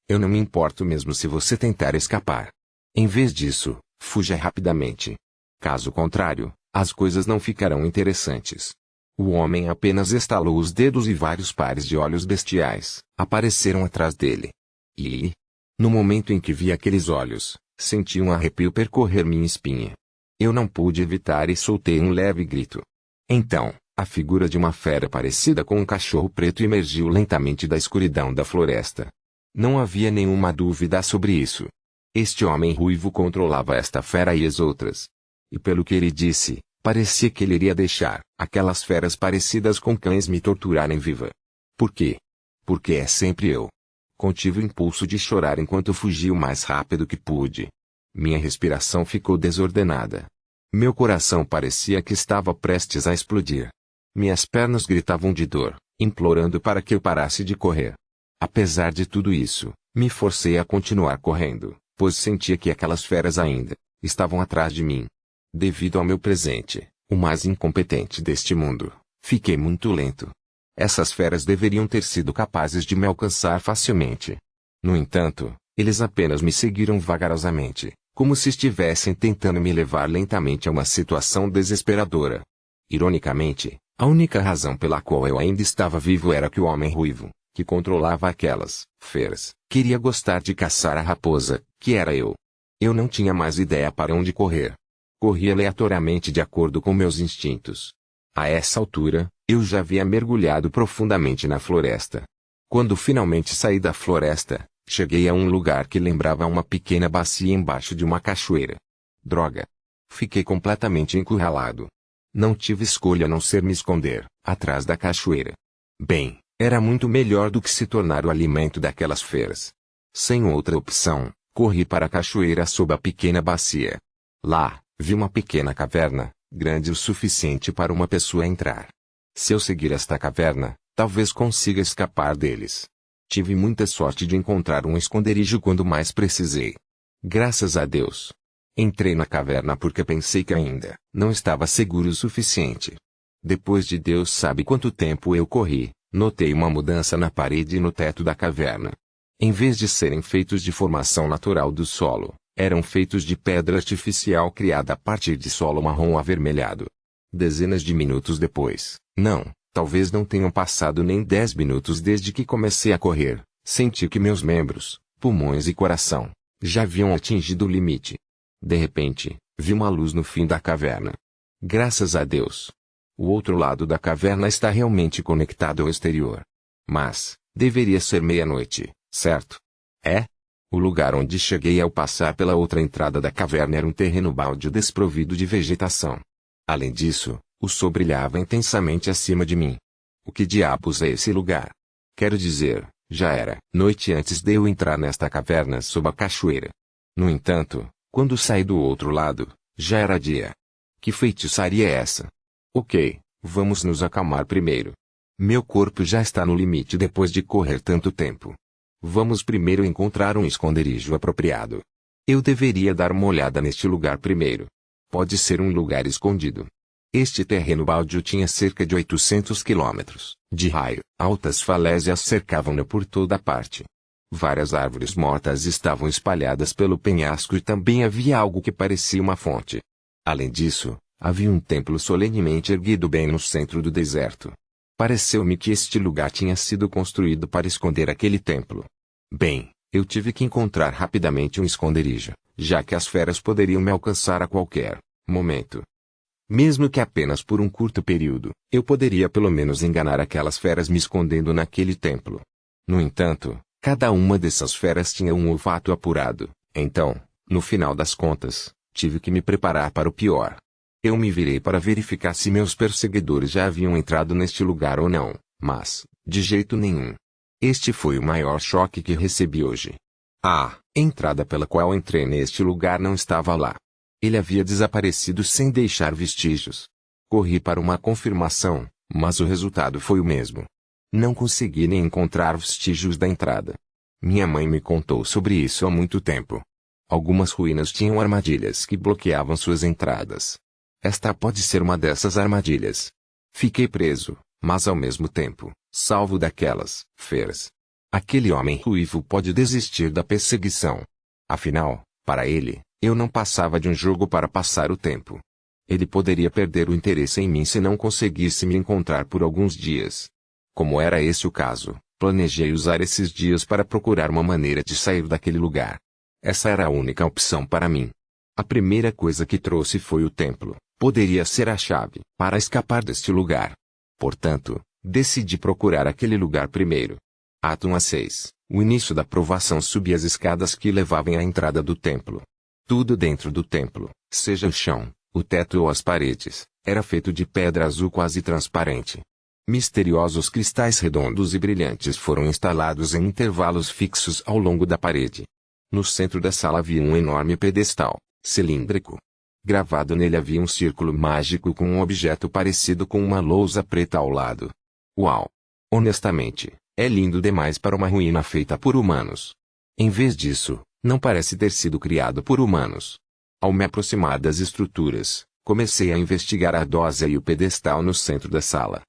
Eu não me importo mesmo se você tentar escapar. Em vez disso, fuja rapidamente. Caso contrário, as coisas não ficarão interessantes. O homem apenas estalou os dedos e vários pares de olhos bestiais apareceram atrás dele. No momento em que vi aqueles olhos, senti um arrepio percorrer minha espinha. Eu não pude evitar e soltei um leve grito. Então, a figura de uma fera parecida com um cachorro preto emergiu lentamente da escuridão da floresta. Não havia nenhuma dúvida sobre isso. Este homem ruivo controlava esta fera e as outras. E pelo que ele disse, parecia que ele iria deixar aquelas feras parecidas com cães me torturarem viva. Por quê? Porque é sempre eu. Contive o impulso de chorar enquanto fugi o mais rápido que pude. Minha respiração ficou desordenada. Meu coração parecia que estava prestes a explodir. Minhas pernas gritavam de dor, implorando para que eu parasse de correr. Apesar de tudo isso, me forcei a continuar correndo, pois sentia que aquelas feras ainda estavam atrás de mim. Devido ao meu presente, o mais incompetente deste mundo, fiquei muito lento. Essas feras deveriam ter sido capazes de me alcançar facilmente. No entanto, eles apenas me seguiram vagarosamente, como se estivessem tentando me levar lentamente a uma situação desesperadora. Ironicamente, A única razão pela qual eu ainda estava vivo era que o homem ruivo, que controlava aquelas feras, queria gostar de caçar a raposa, que era eu. Eu não tinha mais ideia para onde correr. Corri aleatoriamente de acordo com meus instintos. A essa altura, eu já havia mergulhado profundamente na floresta. Quando finalmente saí da floresta, cheguei a um lugar que lembrava uma pequena bacia embaixo de uma cachoeira. Droga! Fiquei completamente encurralado. Não tive escolha a não ser me esconder, atrás da cachoeira. Bem, era muito melhor do que se tornar o alimento daquelas feras. Sem outra opção, corri para a cachoeira sob a pequena bacia. Lá, vi uma pequena caverna, grande o suficiente para uma pessoa entrar. Se eu seguir esta caverna, talvez consiga escapar deles. Tive muita sorte de encontrar um esconderijo quando mais precisei. Graças a Deus. Entrei na caverna porque pensei que ainda não estava seguro o suficiente. Depois de Deus sabe quanto tempo eu corri, notei uma mudança na parede e no teto da caverna. Em vez de serem feitos de formação natural do solo, eram feitos de pedra artificial criada a partir de solo marrom avermelhado. Dezenas de minutos depois, talvez não tenham passado nem 10 minutos desde que comecei a correr, senti que meus membros, pulmões e coração, já haviam atingido o limite. De repente, vi uma luz no fim da caverna. Graças a Deus. O outro lado da caverna está realmente conectado ao exterior. Mas, deveria ser meia-noite, certo? É? O lugar onde cheguei ao passar pela outra entrada da caverna era um terreno baldio desprovido de vegetação. Além disso, o sol brilhava intensamente acima de mim. O que diabos é esse lugar? Quero dizer, já era noite antes de eu entrar nesta caverna sob a cachoeira. No entanto, quando saí do outro lado, já era dia. Que feitiçaria é essa? Ok, vamos nos acalmar primeiro. Meu corpo já está no limite depois de correr tanto tempo. Vamos primeiro encontrar um esconderijo apropriado. Eu deveria dar uma olhada neste lugar primeiro. Pode ser um lugar escondido. Este terreno baldio tinha cerca de 800 quilômetros de raio. Altas falésias cercavam-no por toda parte. Várias árvores mortas estavam espalhadas pelo penhasco e também havia algo que parecia uma fonte. Além disso, havia um templo solenemente erguido bem no centro do deserto. Pareceu-me que este lugar tinha sido construído para esconder aquele templo. Bem, eu tive que encontrar rapidamente um esconderijo, já que as feras poderiam me alcançar a qualquer momento. Mesmo que apenas por um curto período, eu poderia pelo menos enganar aquelas feras me escondendo naquele templo. No entanto, cada uma dessas feras tinha um olfato apurado, então, no final das contas, tive que me preparar para o pior. Eu me virei para verificar se meus perseguidores já haviam entrado neste lugar ou não, mas, de jeito nenhum. Este foi o maior choque que recebi hoje. A entrada pela qual entrei neste lugar não estava lá. Ele havia desaparecido sem deixar vestígios. Corri para uma confirmação, mas o resultado foi o mesmo. Não consegui nem encontrar vestígios da entrada. Minha mãe me contou sobre isso há muito tempo. Algumas ruínas tinham armadilhas que bloqueavam suas entradas. Esta pode ser uma dessas armadilhas. Fiquei preso, mas ao mesmo tempo, salvo daquelas feras. Aquele homem ruivo pode desistir da perseguição. Afinal, para ele, eu não passava de um jogo para passar o tempo. Ele poderia perder o interesse em mim se não conseguisse me encontrar por alguns dias. Como era esse o caso, planejei usar esses dias para procurar uma maneira de sair daquele lugar. Essa era a única opção para mim. A primeira coisa que trouxe foi o templo. Poderia ser a chave para escapar deste lugar. Portanto, decidi procurar aquele lugar primeiro. Ato 1 a 6. O início da provação. Subi as escadas que levavam à entrada do templo. Tudo dentro do templo, seja o chão, o teto ou as paredes, era feito de pedra azul quase transparente. Misteriosos cristais redondos e brilhantes foram instalados em intervalos fixos ao longo da parede. No centro da sala havia um enorme pedestal, cilíndrico. Gravado nele havia um círculo mágico com um objeto parecido com uma lousa preta ao lado. Uau! Honestamente, é lindo demais para uma ruína feita por humanos. Em vez disso, não parece ter sido criado por humanos. Ao me aproximar das estruturas, comecei a investigar a dósia e o pedestal no centro da sala.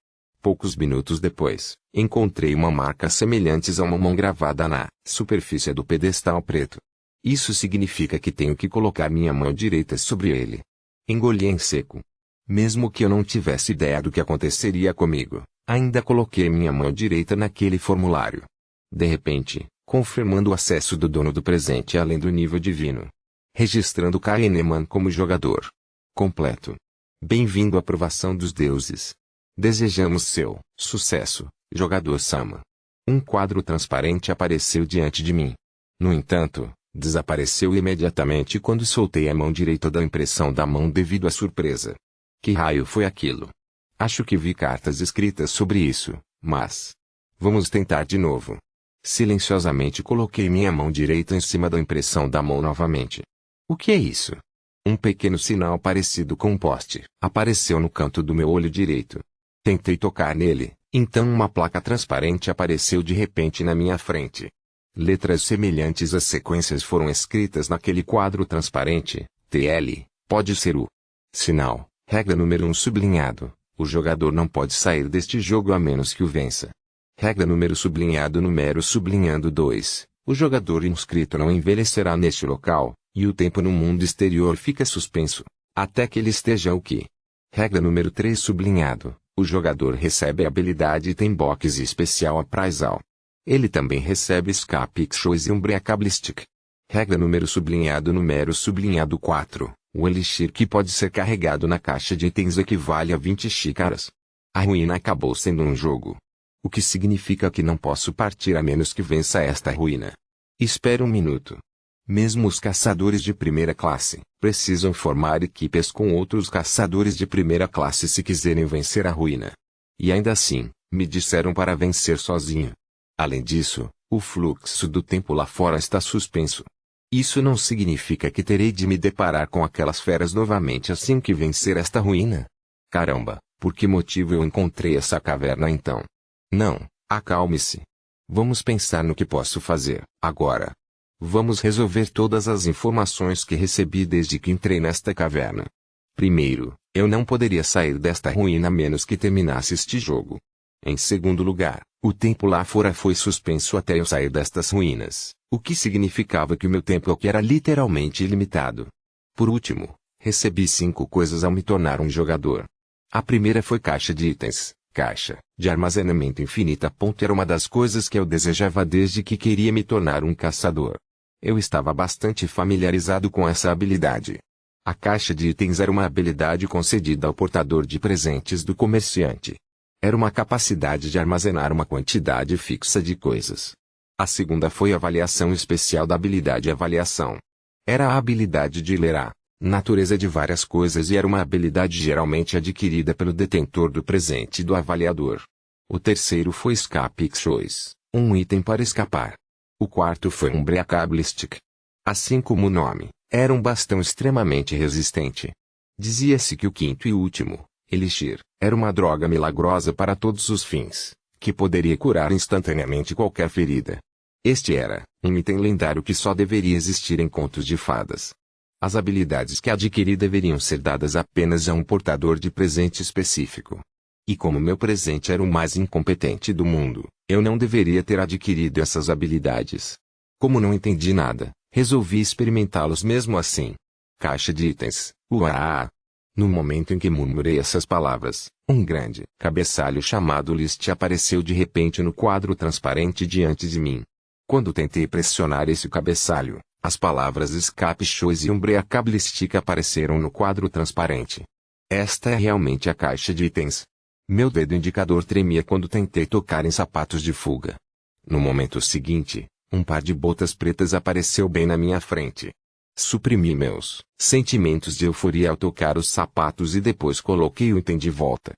Poucos minutos depois, encontrei uma marca semelhante a uma mão gravada na superfície do pedestal preto. Isso significa que tenho que colocar minha mão direita sobre ele. Engoli em seco. Mesmo que eu não tivesse ideia do que aconteceria comigo, ainda coloquei minha mão direita naquele formulário. De repente, confirmando o acesso do dono do presente além do nível divino. Registrando Kahneman como jogador. Completo. Bem-vindo à aprovação dos deuses. Desejamos seu sucesso, jogador Sama. Um quadro transparente apareceu diante de mim. No entanto, desapareceu imediatamente quando soltei a mão direita da impressão da mão devido à surpresa. Que raio foi aquilo? Acho que vi cartas escritas sobre isso, mas... Vamos tentar de novo. Silenciosamente coloquei minha mão direita em cima da impressão da mão novamente. O que é isso? Um pequeno sinal parecido com um poste apareceu no canto do meu olho direito. Tentei tocar nele, então uma placa transparente apareceu de repente na minha frente. Letras semelhantes às sequências foram escritas naquele quadro transparente. TL, pode ser o sinal. Regra número 1 sublinhado. O jogador não pode sair deste jogo a menos que o vença. Regra número sublinhado número sublinhando 2. O jogador inscrito não envelhecerá neste local, e o tempo no mundo exterior fica suspenso, até que ele esteja o que. Regra número 3 sublinhado. O jogador recebe a habilidade e tem box especial appraisal. Ele também recebe escape Choice e Umbreacablistic. Regra número sublinhado 4. O elixir que pode ser carregado na caixa de itens equivale a 20 xícaras. A ruína acabou sendo um jogo. O que significa que não posso partir a menos que vença esta ruína. Espere um minuto. Mesmo os caçadores de primeira classe precisam formar equipes com outros caçadores de primeira classe se quiserem vencer a ruína. E ainda assim, me disseram para vencer sozinho. Além disso, o fluxo do tempo lá fora está suspenso. Isso não significa que terei de me deparar com aquelas feras novamente assim que vencer esta ruína. Caramba, por que motivo eu encontrei essa caverna então? Não, acalme-se. Vamos pensar no que posso fazer, agora. Vamos resolver todas as informações que recebi desde que entrei nesta caverna. Primeiro, eu não poderia sair desta ruína a menos que terminasse este jogo. Em segundo lugar, o tempo lá fora foi suspenso até eu sair destas ruínas, o que significava que o meu tempo aqui era literalmente ilimitado. Por último, recebi 5 coisas ao me tornar um jogador. A primeira foi caixa de itens, caixa de armazenamento infinita. Era uma das coisas que eu desejava desde que queria me tornar um caçador. Eu estava bastante familiarizado com essa habilidade. A caixa de itens era uma habilidade concedida ao portador de presentes do comerciante. Era uma capacidade de armazenar uma quantidade fixa de coisas. A segunda foi a avaliação especial da habilidade avaliação. Era a habilidade de ler a natureza de várias coisas e era uma habilidade geralmente adquirida pelo detentor do presente do avaliador. O terceiro foi Escape Choice, um item para escapar. O quarto foi Umbreacablistic. Assim como o nome, era um bastão extremamente resistente. Dizia-se que o quinto e último, Elixir, era uma droga milagrosa para todos os fins, que poderia curar instantaneamente qualquer ferida. Este era um item lendário que só deveria existir em contos de fadas. As habilidades que adquiri deveriam ser dadas apenas a um portador de presente específico. E como meu presente era o mais incompetente do mundo, eu não deveria ter adquirido essas habilidades. Como não entendi nada, resolvi experimentá-los mesmo assim. Caixa de itens, uau! No momento em que murmurei essas palavras, um grande cabeçalho chamado List apareceu de repente no quadro transparente diante de mim. Quando tentei pressionar esse cabeçalho, as palavras Escape Choice e Umbreacablistic apareceram no quadro transparente. Esta é realmente a caixa de itens. Meu dedo indicador tremia quando tentei tocar em sapatos de fuga. No momento seguinte, um par de botas pretas apareceu bem na minha frente. Suprimi meus sentimentos de euforia ao tocar os sapatos e depois coloquei o item de volta.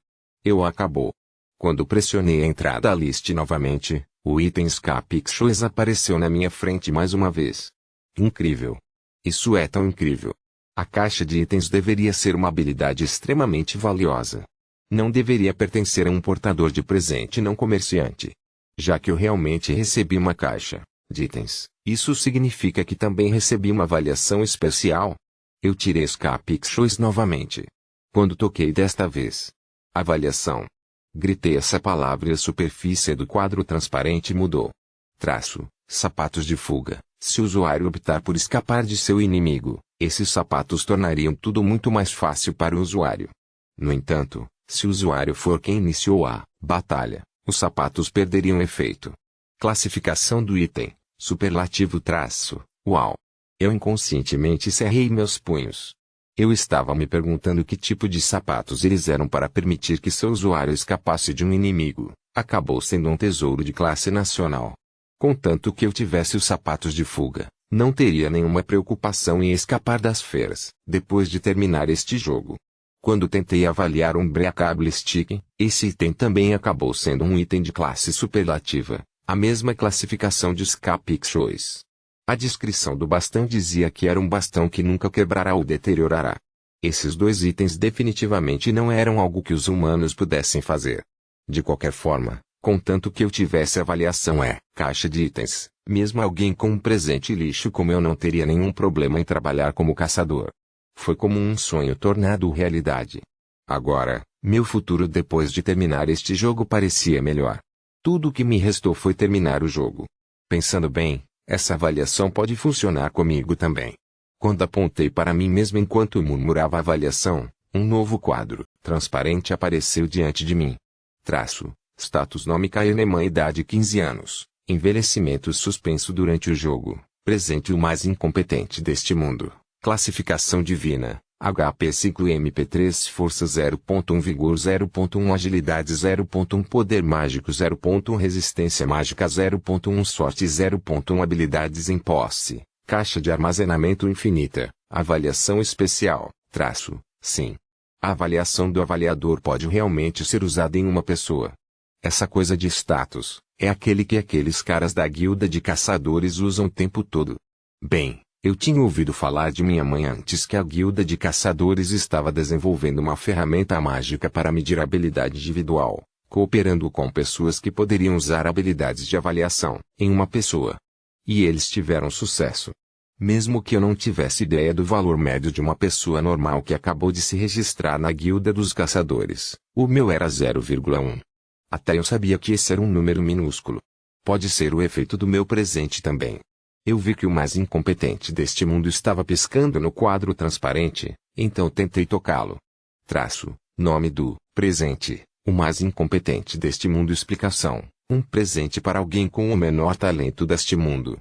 Acabou. Quando pressionei a entrada List novamente, o item Escape Choice apareceu na minha frente mais uma vez. Incrível. Isso é tão incrível. A caixa de itens deveria ser uma habilidade extremamente valiosa. Não deveria pertencer a um portador de presente não comerciante. Já que eu realmente recebi uma caixa de itens, isso significa que também recebi uma avaliação especial. Eu tirei Escape Choice novamente. Quando toquei desta vez. Avaliação. Gritei essa palavra e a superfície do quadro transparente mudou. Traço, sapatos de fuga. Se o usuário optar por escapar de seu inimigo, esses sapatos tornariam tudo muito mais fácil para o usuário. No entanto, se o usuário for quem iniciou a batalha, os sapatos perderiam efeito. Classificação do item, superlativo traço, uau. Eu inconscientemente cerrei meus punhos. Eu estava me perguntando que tipo de sapatos eles eram para permitir que seu usuário escapasse de um inimigo. Acabou sendo um tesouro de classe nacional. Contanto que eu tivesse os sapatos de fuga, não teria nenhuma preocupação em escapar das feras, depois de terminar este jogo. Quando tentei avaliar um Breakable Stick, esse item também acabou sendo um item de classe superlativa, a mesma classificação de Escape Choice. A descrição do bastão dizia que era um bastão que nunca quebrará ou deteriorará. Esses dois itens definitivamente não eram algo que os humanos pudessem fazer. De qualquer forma, contanto que eu tivesse avaliação caixa de itens, mesmo alguém com um presente lixo como eu não teria nenhum problema em trabalhar como caçador. Foi como um sonho tornado realidade. Agora, meu futuro depois de terminar este jogo parecia melhor. Tudo o que me restou foi terminar o jogo. Pensando bem, essa avaliação pode funcionar comigo também. Quando apontei para mim mesmo enquanto murmurava a avaliação, um novo quadro, transparente apareceu diante de mim. Traço, status nome Kahneman idade 15 anos, envelhecimento suspenso durante o jogo, presente o mais incompetente deste mundo, classificação divina, HP 5 MP3 força 0.1 vigor 0.1 agilidade 0.1 poder mágico 0.1 resistência mágica 0.1 sorte 0.1 habilidades em posse, caixa de armazenamento infinita, avaliação especial, traço, sim. A avaliação do avaliador pode realmente ser usada em uma pessoa. Essa coisa de status, é aquele que aqueles caras da guilda de caçadores usam o tempo todo. Bem, eu tinha ouvido falar de minha mãe antes que a guilda de caçadores estava desenvolvendo uma ferramenta mágica para medir a habilidade individual, cooperando com pessoas que poderiam usar habilidades de avaliação, em uma pessoa. E eles tiveram sucesso. Mesmo que eu não tivesse ideia do valor médio de uma pessoa normal que acabou de se registrar na guilda dos caçadores, o meu era 0,1. Até eu sabia que esse era um número minúsculo. Pode ser o efeito do meu presente também. Eu vi que o mais incompetente deste mundo estava piscando no quadro transparente, então tentei tocá-lo. Traço, nome do presente, o mais incompetente deste mundo explicação, um presente para alguém com o menor talento deste mundo.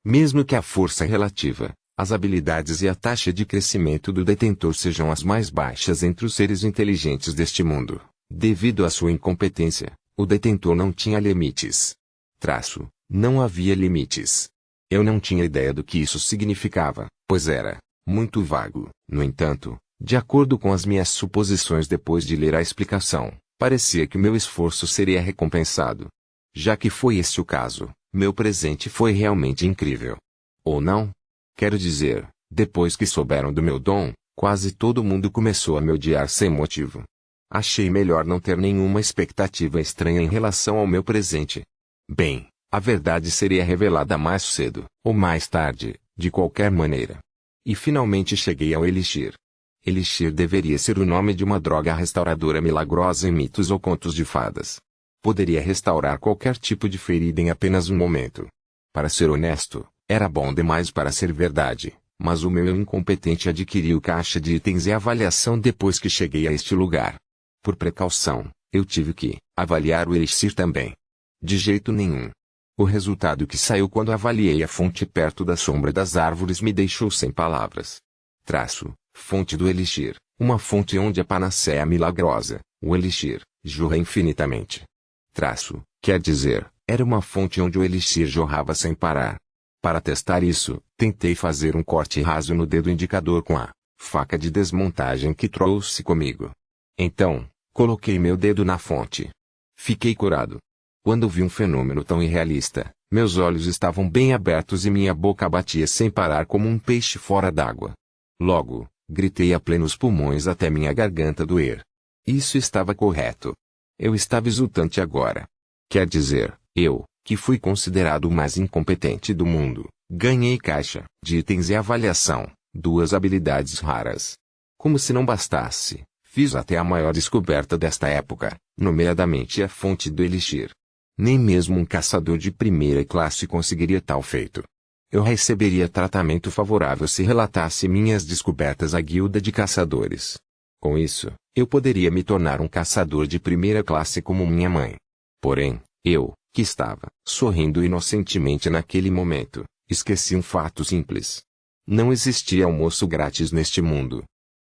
Mesmo que a força relativa, as habilidades e a taxa de crescimento do detentor sejam as mais baixas entre os seres inteligentes deste mundo, devido à sua incompetência, o detentor não tinha limites. Traço, não havia limites. Eu não tinha ideia do que isso significava, pois era muito vago. No entanto, de acordo com as minhas suposições depois de ler a explicação, parecia que meu esforço seria recompensado. Já que foi esse o caso, meu presente foi realmente incrível. Ou não? Quero dizer, depois que souberam do meu dom, quase todo mundo começou a me odiar sem motivo. Achei melhor não ter nenhuma expectativa estranha em relação ao meu presente. Bem, a verdade seria revelada mais cedo, ou mais tarde, de qualquer maneira. E finalmente cheguei ao Elixir. Elixir deveria ser o nome de uma droga restauradora milagrosa em mitos ou contos de fadas. Poderia restaurar qualquer tipo de ferida em apenas um momento. Para ser honesto, era bom demais para ser verdade, mas o meu incompetente adquiriu caixa de itens e avaliação depois que cheguei a este lugar. Por precaução, eu tive que avaliar o Elixir também. De jeito nenhum. O resultado que saiu quando avaliei a fonte perto da sombra das árvores me deixou sem palavras. Traço, fonte do Elixir, uma fonte onde a panaceia milagrosa, o Elixir, jorra infinitamente. Traço, quer dizer, era uma fonte onde o Elixir jorrava sem parar. Para testar isso, tentei fazer um corte raso no dedo indicador com a faca de desmontagem que trouxe comigo. Então, coloquei meu dedo na fonte. Fiquei curado. Quando vi um fenômeno tão irrealista, meus olhos estavam bem abertos e minha boca batia sem parar como um peixe fora d'água. Logo, gritei a plenos pulmões até minha garganta doer. Isso estava correto. Eu estava exultante agora. Quer dizer, eu, que fui considerado o mais incompetente do mundo, ganhei caixa de itens e avaliação, 2 habilidades raras. Como se não bastasse, fiz até a maior descoberta desta época, nomeadamente a fonte do Elixir. Nem mesmo um caçador de primeira classe conseguiria tal feito. Eu receberia tratamento favorável se relatasse minhas descobertas à guilda de caçadores. Com isso, eu poderia me tornar um caçador de primeira classe como minha mãe. Porém, eu, que estava sorrindo inocentemente naquele momento, esqueci um fato simples. Não existia almoço grátis neste mundo.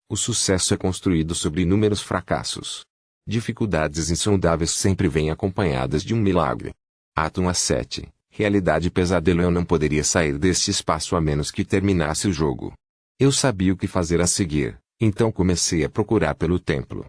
O sucesso é construído sobre inúmeros fracassos. Dificuldades insondáveis sempre vêm acompanhadas de um milagre. Ato 1 a 7. Realidade pesadelo. Eu não poderia sair deste espaço a menos que terminasse o jogo. Eu sabia o que fazer a seguir, então comecei a procurar pelo templo.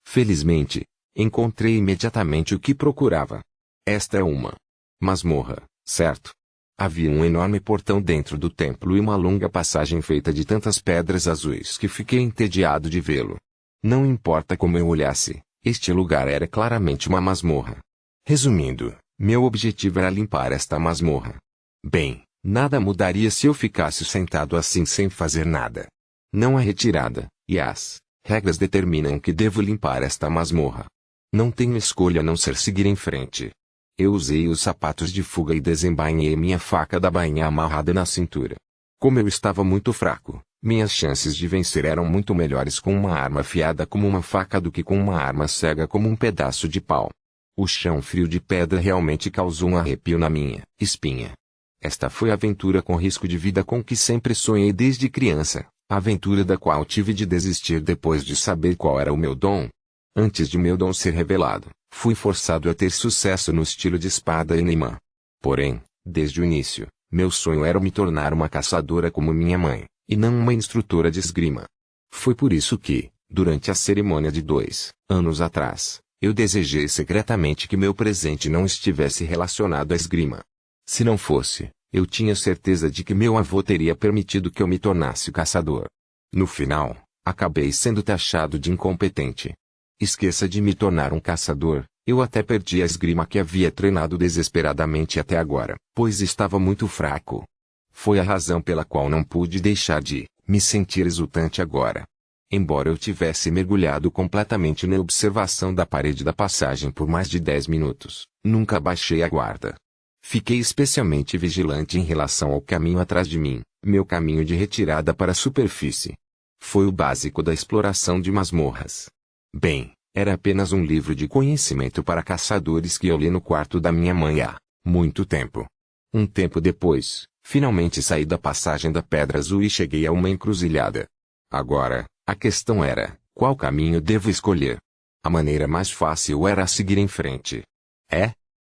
Felizmente, encontrei imediatamente o que procurava. Esta é uma masmorra, certo? Havia um enorme portão dentro do templo e uma longa passagem feita de tantas pedras azuis que fiquei entediado de vê-lo. Não importa como eu olhasse, este lugar era claramente uma masmorra. Resumindo, meu objetivo era limpar esta masmorra. Bem, nada mudaria se eu ficasse sentado assim sem fazer nada. Não há retirada, e as regras determinam que devo limpar esta masmorra. Não tenho escolha a não ser seguir em frente. Eu usei os sapatos de fuga e desembainhei minha faca da bainha amarrada na cintura. Como eu estava muito fraco, minhas chances de vencer eram muito melhores com uma arma afiada como uma faca do que com uma arma cega como um pedaço de pau. O chão frio de pedra realmente causou um arrepio na minha espinha. Esta foi a aventura com risco de vida com que sempre sonhei desde criança, a aventura da qual tive de desistir depois de saber qual era o meu dom. Antes de meu dom ser revelado, fui forçado a ter sucesso no estilo de espada e imã. Porém, desde o início, meu sonho era me tornar uma caçadora como minha mãe, e não uma instrutora de esgrima. Foi por isso que, durante a cerimônia de 2 anos atrás, eu desejei secretamente que meu presente não estivesse relacionado à esgrima. Se não fosse, eu tinha certeza de que meu avô teria permitido que eu me tornasse caçador. No final, acabei sendo taxado de incompetente. Esqueça de me tornar um caçador, eu até perdi a esgrima que havia treinado desesperadamente até agora, pois estava muito fraco. Foi a razão pela qual não pude deixar de me sentir exultante agora. Embora eu tivesse mergulhado completamente na observação da parede da passagem por mais de 10 minutos, nunca baixei a guarda. Fiquei especialmente vigilante em relação ao caminho atrás de mim, meu caminho de retirada para a superfície. Foi o básico da exploração de masmorras. Bem, era apenas um livro de conhecimento para caçadores que eu li no quarto da minha mãe há muito tempo. Um tempo depois, finalmente saí da passagem da Pedra Azul e cheguei a uma encruzilhada. Agora, a questão era, qual caminho devo escolher? A maneira mais fácil era seguir em frente.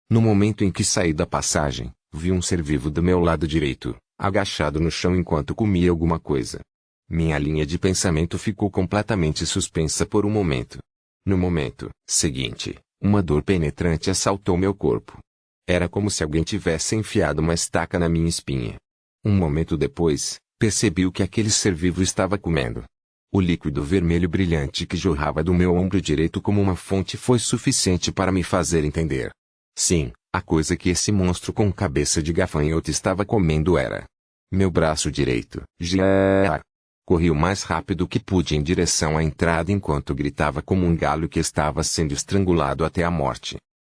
No momento em que saí da passagem, vi um ser vivo do meu lado direito, agachado no chão enquanto comia alguma coisa. Minha linha de pensamento ficou completamente suspensa por um momento. No momento seguinte, uma dor penetrante assaltou meu corpo. Era como se alguém tivesse enfiado uma estaca na minha espinha. Um momento depois, percebi o que aquele ser vivo estava comendo. O líquido vermelho brilhante que jorrava do meu ombro direito como uma fonte foi suficiente para me fazer entender. Sim, a coisa que esse monstro com cabeça de gafanhoto estava comendo era meu braço direito. Corri o mais rápido que pude em direção à entrada enquanto gritava como um galo que estava sendo estrangulado até a morte.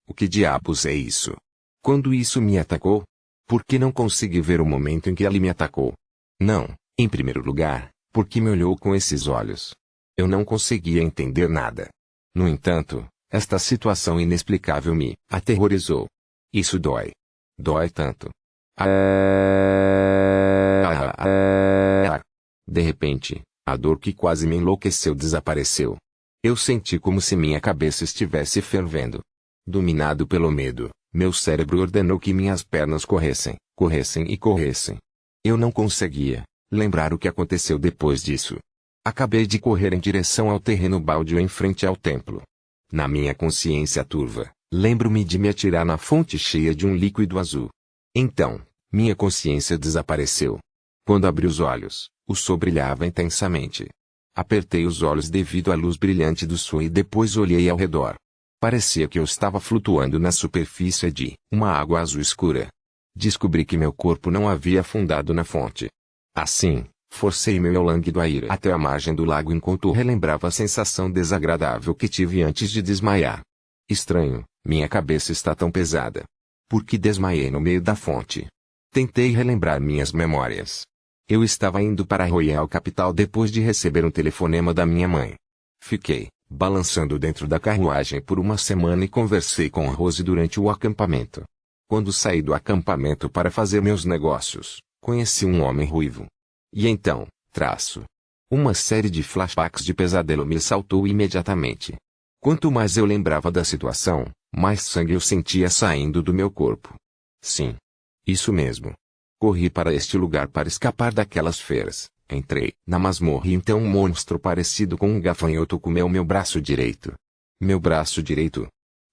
O que diabos é isso? Quando isso me atacou? Por que não consegui ver o momento em que ele me atacou? Não, em primeiro lugar, porque me olhou com esses olhos. Eu não conseguia entender nada. No entanto, esta situação inexplicável me aterrorizou. Isso dói. Dói tanto. De repente, a dor que quase me enlouqueceu desapareceu. Eu senti como se minha cabeça estivesse fervendo. Dominado pelo medo, meu cérebro ordenou que minhas pernas corressem, corressem e corressem. Eu não conseguia lembrar o que aconteceu depois disso. Acabei de correr em direção ao terreno baldio em frente ao templo. Na minha consciência turva, lembro-me de me atirar na fonte cheia de um líquido azul. Então, minha consciência desapareceu. Quando abri os olhos, o sol brilhava intensamente. Apertei os olhos devido à luz brilhante do sol e depois olhei ao redor. Parecia que eu estava flutuando na superfície de uma água azul escura. Descobri que meu corpo não havia afundado na fonte. Assim, forcei meu lânguido a ir até a margem do lago enquanto relembrava a sensação desagradável que tive antes de desmaiar. Estranho, minha cabeça está tão pesada. Por que desmaiei no meio da fonte? Tentei relembrar minhas memórias. Eu estava indo para a Royal Capital depois de receber um telefonema da minha mãe. Fiquei, balançando dentro da carruagem por uma semana e conversei com Rose durante o acampamento. Quando saí do acampamento para fazer meus negócios, conheci um homem ruivo. E então, uma série de flashbacks de pesadelo me saltou imediatamente. Quanto mais eu lembrava da situação, mais sangue eu sentia saindo do meu corpo. Sim. Isso mesmo. Corri para este lugar para escapar daquelas feras. Entrei na masmorra e então um monstro parecido com um gafanhoto comeu meu braço direito. Meu braço direito?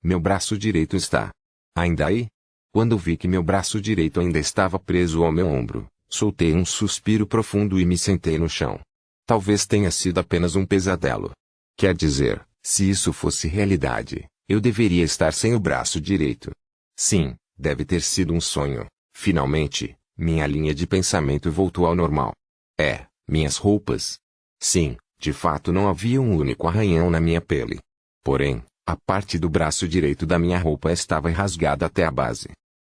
Meu braço direito está ainda aí? Quando vi que meu braço direito ainda estava preso ao meu ombro, soltei um suspiro profundo e me sentei no chão. Talvez tenha sido apenas um pesadelo. Quer dizer, se isso fosse realidade, eu deveria estar sem o braço direito. Sim, deve ter sido um sonho. Finalmente, minha linha de pensamento voltou ao normal. Minhas roupas. Sim, de fato não havia um único arranhão na minha pele. Porém, a parte do braço direito da minha roupa estava rasgada até a base.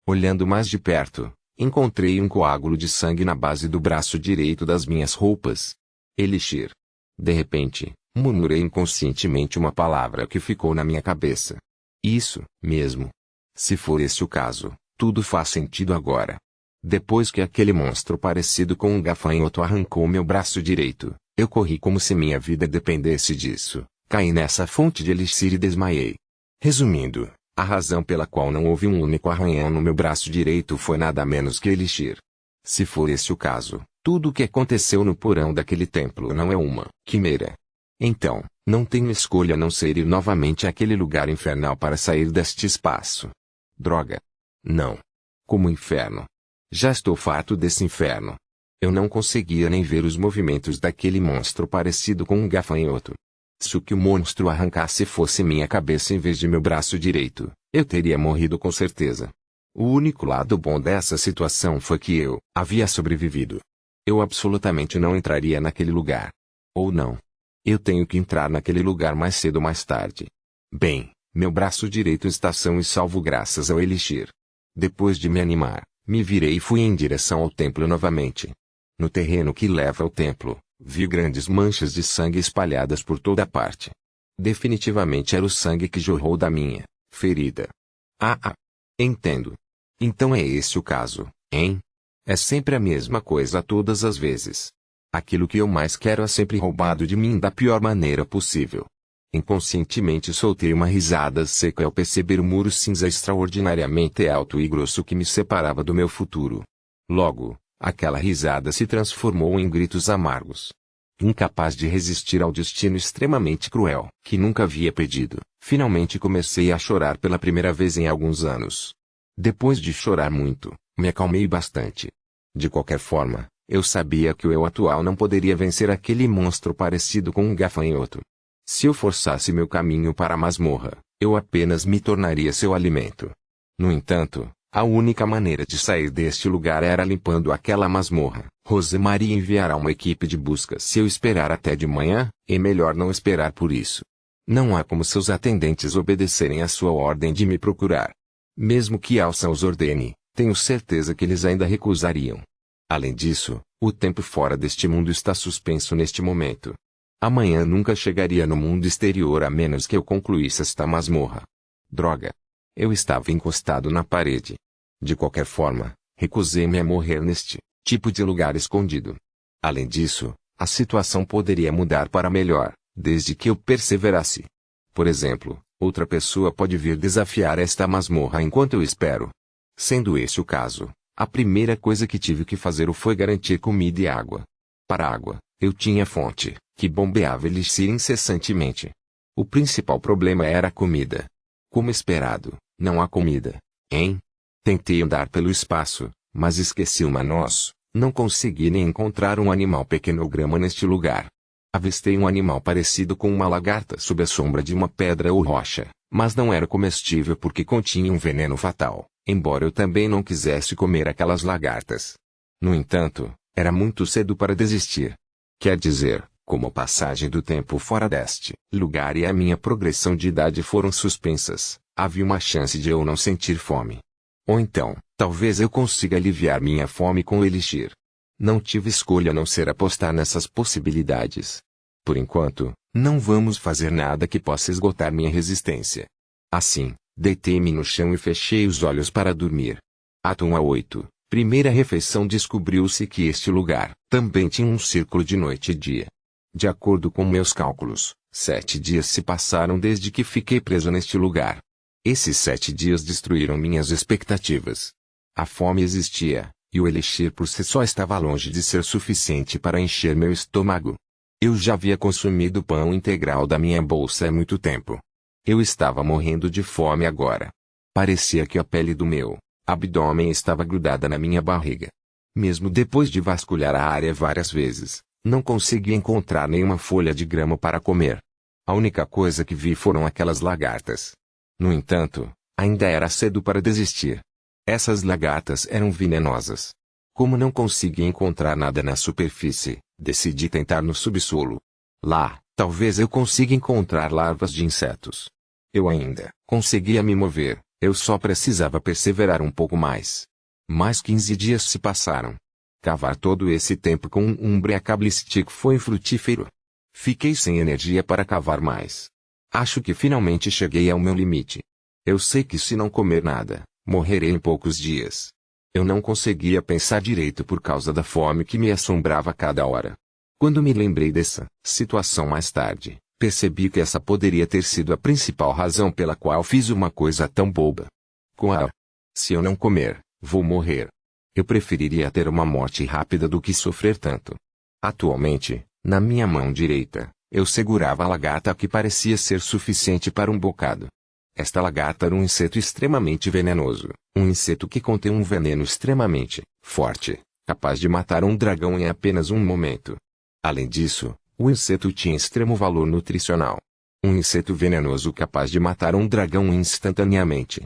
Olhando mais de perto, encontrei um coágulo de sangue na base do braço direito das minhas roupas. Elixir. De repente, murmurei inconscientemente uma palavra que ficou na minha cabeça. Isso mesmo. Se for esse o caso, tudo faz sentido agora. Depois que aquele monstro parecido com um gafanhoto arrancou meu braço direito, eu corri como se minha vida dependesse disso, caí nessa fonte de elixir e desmaiei. Resumindo, a razão pela qual não houve um único arranhão no meu braço direito foi nada menos que elixir. Se for esse o caso, tudo o que aconteceu no porão daquele templo não é uma quimera. Então, não tenho escolha a não ser ir novamente àquele lugar infernal para sair deste espaço. Droga. Não. Como inferno. Já estou farto desse inferno. Eu não conseguia nem ver os movimentos daquele monstro parecido com um gafanhoto. Se o que o monstro arrancasse fosse minha cabeça em vez de meu braço direito, eu teria morrido com certeza. O único lado bom dessa situação foi que eu havia sobrevivido. Eu absolutamente não entraria naquele lugar. Ou não. Eu tenho que entrar naquele lugar mais cedo ou mais tarde. Bem, meu braço direito está são e salvo graças ao elixir. Depois de me animar, me virei e fui em direção ao templo novamente. No terreno que leva ao templo, vi grandes manchas de sangue espalhadas por toda parte. Definitivamente era o sangue que jorrou da minha ferida. Entendo. Então é esse o caso, hein? É sempre a mesma coisa todas as vezes. Aquilo que eu mais quero é sempre roubado de mim da pior maneira possível. Inconscientemente soltei uma risada seca ao perceber o muro cinza extraordinariamente alto e grosso que me separava do meu futuro. Logo, aquela risada se transformou em gritos amargos. Incapaz de resistir ao destino extremamente cruel, que nunca havia pedido, finalmente comecei a chorar pela primeira vez em alguns anos. Depois de chorar muito, me acalmei bastante. De qualquer forma, eu sabia que o eu atual não poderia vencer aquele monstro parecido com um gafanhoto. Se eu forçasse meu caminho para a masmorra, eu apenas me tornaria seu alimento. No entanto, a única maneira de sair deste lugar era limpando aquela masmorra. Rosemarie enviará uma equipe de busca se eu esperar até de manhã, é melhor não esperar por isso. Não há como seus atendentes obedecerem à sua ordem de me procurar. Mesmo que Alça os ordene, tenho certeza que eles ainda recusariam. Além disso, o tempo fora deste mundo está suspenso neste momento. Amanhã nunca chegaria no mundo exterior a menos que eu concluísse esta masmorra. Droga! Eu estava encostado na parede. De qualquer forma, recusei-me a morrer neste tipo de lugar escondido. Além disso, a situação poderia mudar para melhor, desde que eu perseverasse. Por exemplo, outra pessoa pode vir desafiar esta masmorra enquanto eu espero. Sendo esse o caso, a primeira coisa que tive que fazer foi garantir comida e água. Para a água, eu tinha fonte, que bombeava elixir incessantemente. O principal problema era a comida. Como esperado, não há comida, hein? Tentei andar pelo espaço, mas esqueci uma noz. Não consegui nem encontrar um animal pequenograma neste lugar. Avistei um animal parecido com uma lagarta sob a sombra de uma pedra ou rocha, mas não era comestível porque continha um veneno fatal, embora eu também não quisesse comer aquelas lagartas. No entanto, era muito cedo para desistir. Quer dizer, como a passagem do tempo fora deste lugar e a minha progressão de idade foram suspensas, havia uma chance de eu não sentir fome. Ou então, talvez eu consiga aliviar minha fome com o elixir. Não tive escolha a não ser apostar nessas possibilidades. Por enquanto, Não vamos fazer nada que possa esgotar minha resistência. Assim, deitei-me no chão e fechei os olhos para dormir. Ato 1 a 8. Primeira refeição. Descobriu-se que este lugar também tinha um círculo de noite e dia. De acordo com meus cálculos, 7 dias se passaram desde que fiquei preso neste lugar. Esses 7 dias destruíram minhas expectativas. A fome existia, e o elixir por si só estava longe de ser suficiente para encher meu estômago. Eu já havia consumido o pão integral da minha bolsa há muito tempo. Eu estava morrendo de fome agora. Parecia que a pele do meu abdômen estava grudada na minha barriga. Mesmo depois de vasculhar a área várias vezes, não consegui encontrar nenhuma folha de grama para comer. A única coisa que vi foram aquelas lagartas. No entanto, ainda era cedo para desistir. Essas lagartas eram venenosas. Como não consegui encontrar nada na superfície, decidi tentar no subsolo. Lá, talvez eu consiga encontrar larvas de insetos. Eu ainda conseguia me mover, eu só precisava perseverar um pouco mais. Mais 15 dias se passaram. Cavar todo esse tempo com um Umbreacable Stick foi frutífero. Fiquei sem energia para cavar mais. Acho que finalmente cheguei ao meu limite. Eu sei que se não comer nada, morrerei em poucos dias. Eu não conseguia pensar direito por causa da fome que me assombrava a cada hora. Quando me lembrei dessa situação mais tarde, percebi que essa poderia ter sido a principal razão pela qual fiz uma coisa tão boba. Se eu não comer, vou morrer. Eu preferiria ter uma morte rápida do que sofrer tanto. Atualmente, na minha mão direita, eu segurava a lagarta que parecia ser suficiente para um bocado. Esta lagarta era um inseto extremamente venenoso, um inseto que contém um veneno extremamente forte, capaz de matar um dragão em apenas um momento. Além disso, o inseto tinha extremo valor nutricional. Um inseto venenoso capaz de matar um dragão instantaneamente.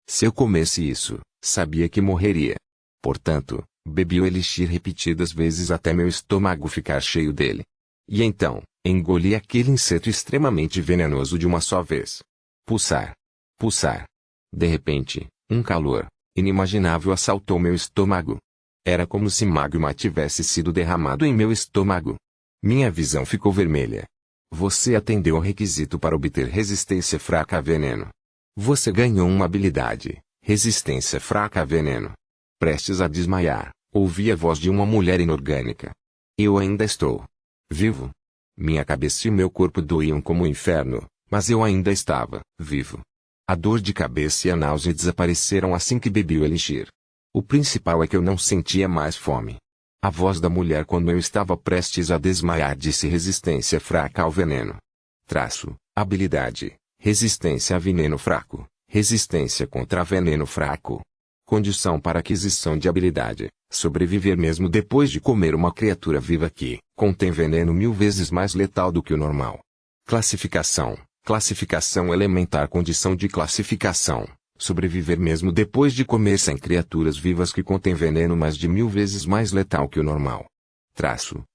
Se eu comesse isso, sabia que morreria. Portanto, bebi o elixir repetidas vezes até meu estômago ficar cheio dele. E então, engoli aquele inseto extremamente venenoso de uma só vez. Pulsar. Pulsar. De repente, um calor inimaginável assaltou meu estômago. Era como se magma tivesse sido derramado em meu estômago. Minha visão ficou vermelha. Você atendeu ao requisito para obter resistência fraca a veneno. Você ganhou uma habilidade, resistência fraca a veneno. Prestes a desmaiar, ouvi a voz de uma mulher inorgânica. Eu ainda estou vivo. Minha cabeça e meu corpo doíam como o inferno, mas eu ainda estava vivo. A dor de cabeça e a náusea desapareceram assim que bebi o elixir. O principal é que eu não sentia mais fome. A voz da mulher quando eu estava prestes a desmaiar disse resistência fraca ao veneno. Habilidade, resistência a veneno fraco, resistência contra veneno fraco. Condição para aquisição de habilidade, sobreviver mesmo depois de comer uma criatura viva que contém veneno 1000 vezes mais letal do que o normal. Classificação elementar. Condição de classificação, sobreviver mesmo depois de comer 100 criaturas vivas que contém veneno mais de 1000 vezes mais letal que o normal.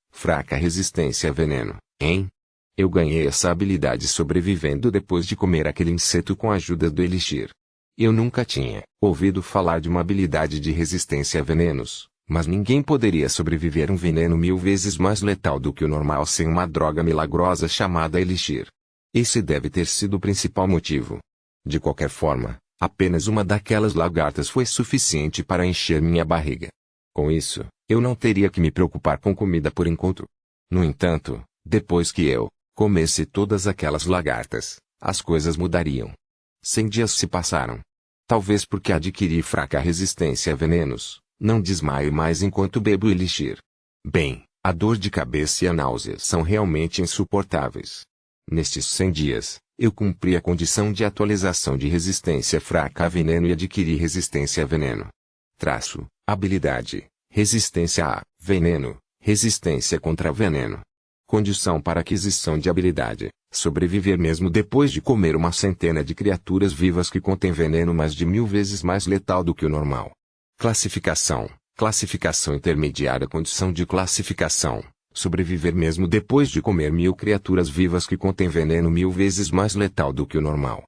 Fraca resistência a veneno, hein? Eu ganhei essa habilidade sobrevivendo depois de comer aquele inseto com a ajuda do elixir. Eu nunca tinha ouvido falar de uma habilidade de resistência a venenos, mas ninguém poderia sobreviver a um veneno 1000 vezes mais letal do que o normal sem uma droga milagrosa chamada elixir. Esse deve ter sido o principal motivo. De qualquer forma, apenas uma daquelas lagartas foi suficiente para encher minha barriga. Com isso, eu não teria que me preocupar com comida por enquanto. No entanto, depois que eu comesse todas aquelas lagartas, as coisas mudariam. 100 dias se passaram. Talvez porque adquiri fraca resistência a venenos, não desmaio mais enquanto bebo elixir. Bem, a dor de cabeça e a náusea são realmente insuportáveis. Nestes 100 dias, eu cumpri a condição de atualização de resistência fraca a veneno e adquiri resistência a veneno. Habilidade, resistência a veneno, resistência contra veneno. Condição para aquisição de habilidade, sobreviver mesmo depois de comer uma centena de criaturas vivas que contém veneno mais de 1000 vezes mais letal do que o normal. Classificação intermediária. Condição de classificação, sobreviver mesmo depois de comer 1000 criaturas vivas que contém veneno 1000 vezes mais letal do que o normal.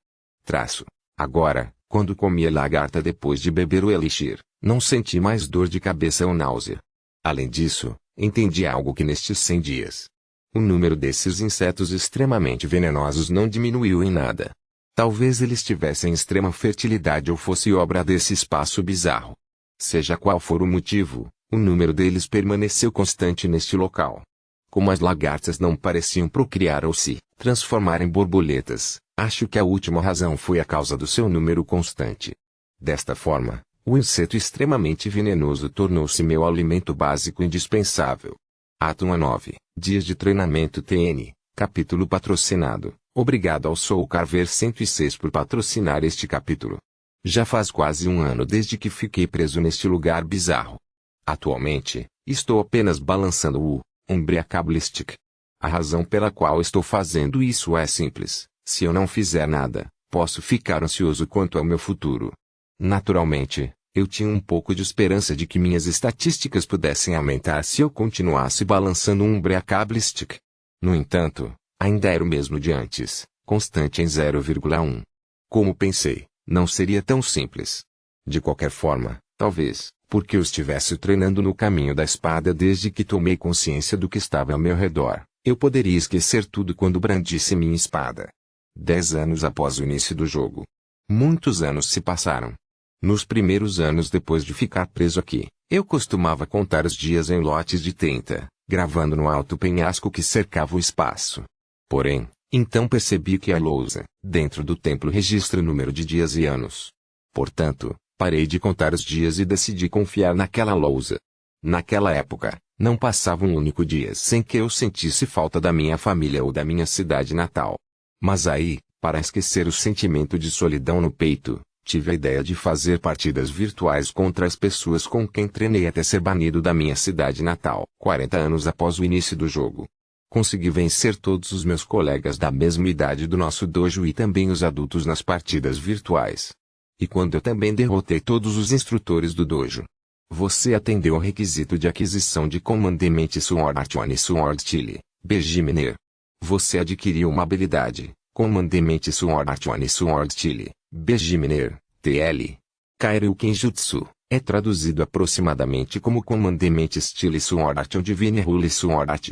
Agora, quando comi a lagarta depois de beber o elixir, não senti mais dor de cabeça ou náusea. Além disso, entendi algo que nestes 100 dias O número desses insetos extremamente venenosos não diminuiu em nada. Talvez eles tivessem extrema fertilidade ou fosse obra desse espaço bizarro. Seja qual for o motivo, o número deles permaneceu constante neste local. Como as lagartas não pareciam procriar ou se transformar em borboletas, acho que a última razão foi a causa do seu número constante. Desta forma, o inseto extremamente venenoso tornou-se meu alimento básico indispensável. Ato 1 a 9, Dias de Treinamento TN, capítulo patrocinado. Obrigado ao Soul Carver 106 por patrocinar este capítulo. Já faz quase um ano desde que fiquei preso neste lugar bizarro. Atualmente, estou apenas balançando o Umbriacable Stick. A razão pela qual estou fazendo isso é simples: se eu não fizer nada, posso ficar ansioso quanto ao meu futuro. Naturalmente, eu tinha um pouco de esperança de que minhas estatísticas pudessem aumentar se eu continuasse balançando um Umbriacable Stick. No entanto, ainda era o mesmo de antes, constante em 0,1. Como pensei, não seria tão simples. De qualquer forma, talvez, porque eu estivesse treinando no caminho da espada desde que tomei consciência do que estava ao meu redor, eu poderia esquecer tudo quando brandisse minha espada. 10 anos após o início do jogo. Muitos anos se passaram. Nos primeiros anos depois de ficar preso aqui, eu costumava contar os dias em lotes de 30, gravando no alto penhasco que cercava o espaço. Porém, então percebi que a lousa, dentro do templo, registra o número de dias e anos. Portanto, parei de contar os dias e decidi confiar naquela lousa. Naquela época, não passava um único dia sem que eu sentisse falta da minha família ou da minha cidade natal. Mas aí, para esquecer o sentimento de solidão no peito, tive a ideia de fazer partidas virtuais contra as pessoas com quem treinei até ser banido da minha cidade natal. 40 anos após o início do jogo. Consegui vencer todos os meus colegas da mesma idade do nosso dojo e também os adultos nas partidas virtuais. E quando eu também derrotei todos os instrutores do dojo. Você atendeu ao requisito de aquisição de Commandement Sword Art One Sword Style, BG Miner. Você adquiriu uma habilidade, Commandement Sword Art One Sword Style, BG Miner, TL. Kairyu Kenjutsu, é traduzido aproximadamente como Commandement Style Sword Art ou Divine Rule Sword Art.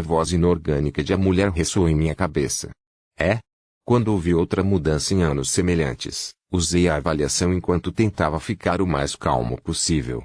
Voz inorgânica de a mulher ressoou em minha cabeça. Quando houve outra mudança em anos semelhantes, usei a avaliação enquanto tentava ficar o mais calmo possível.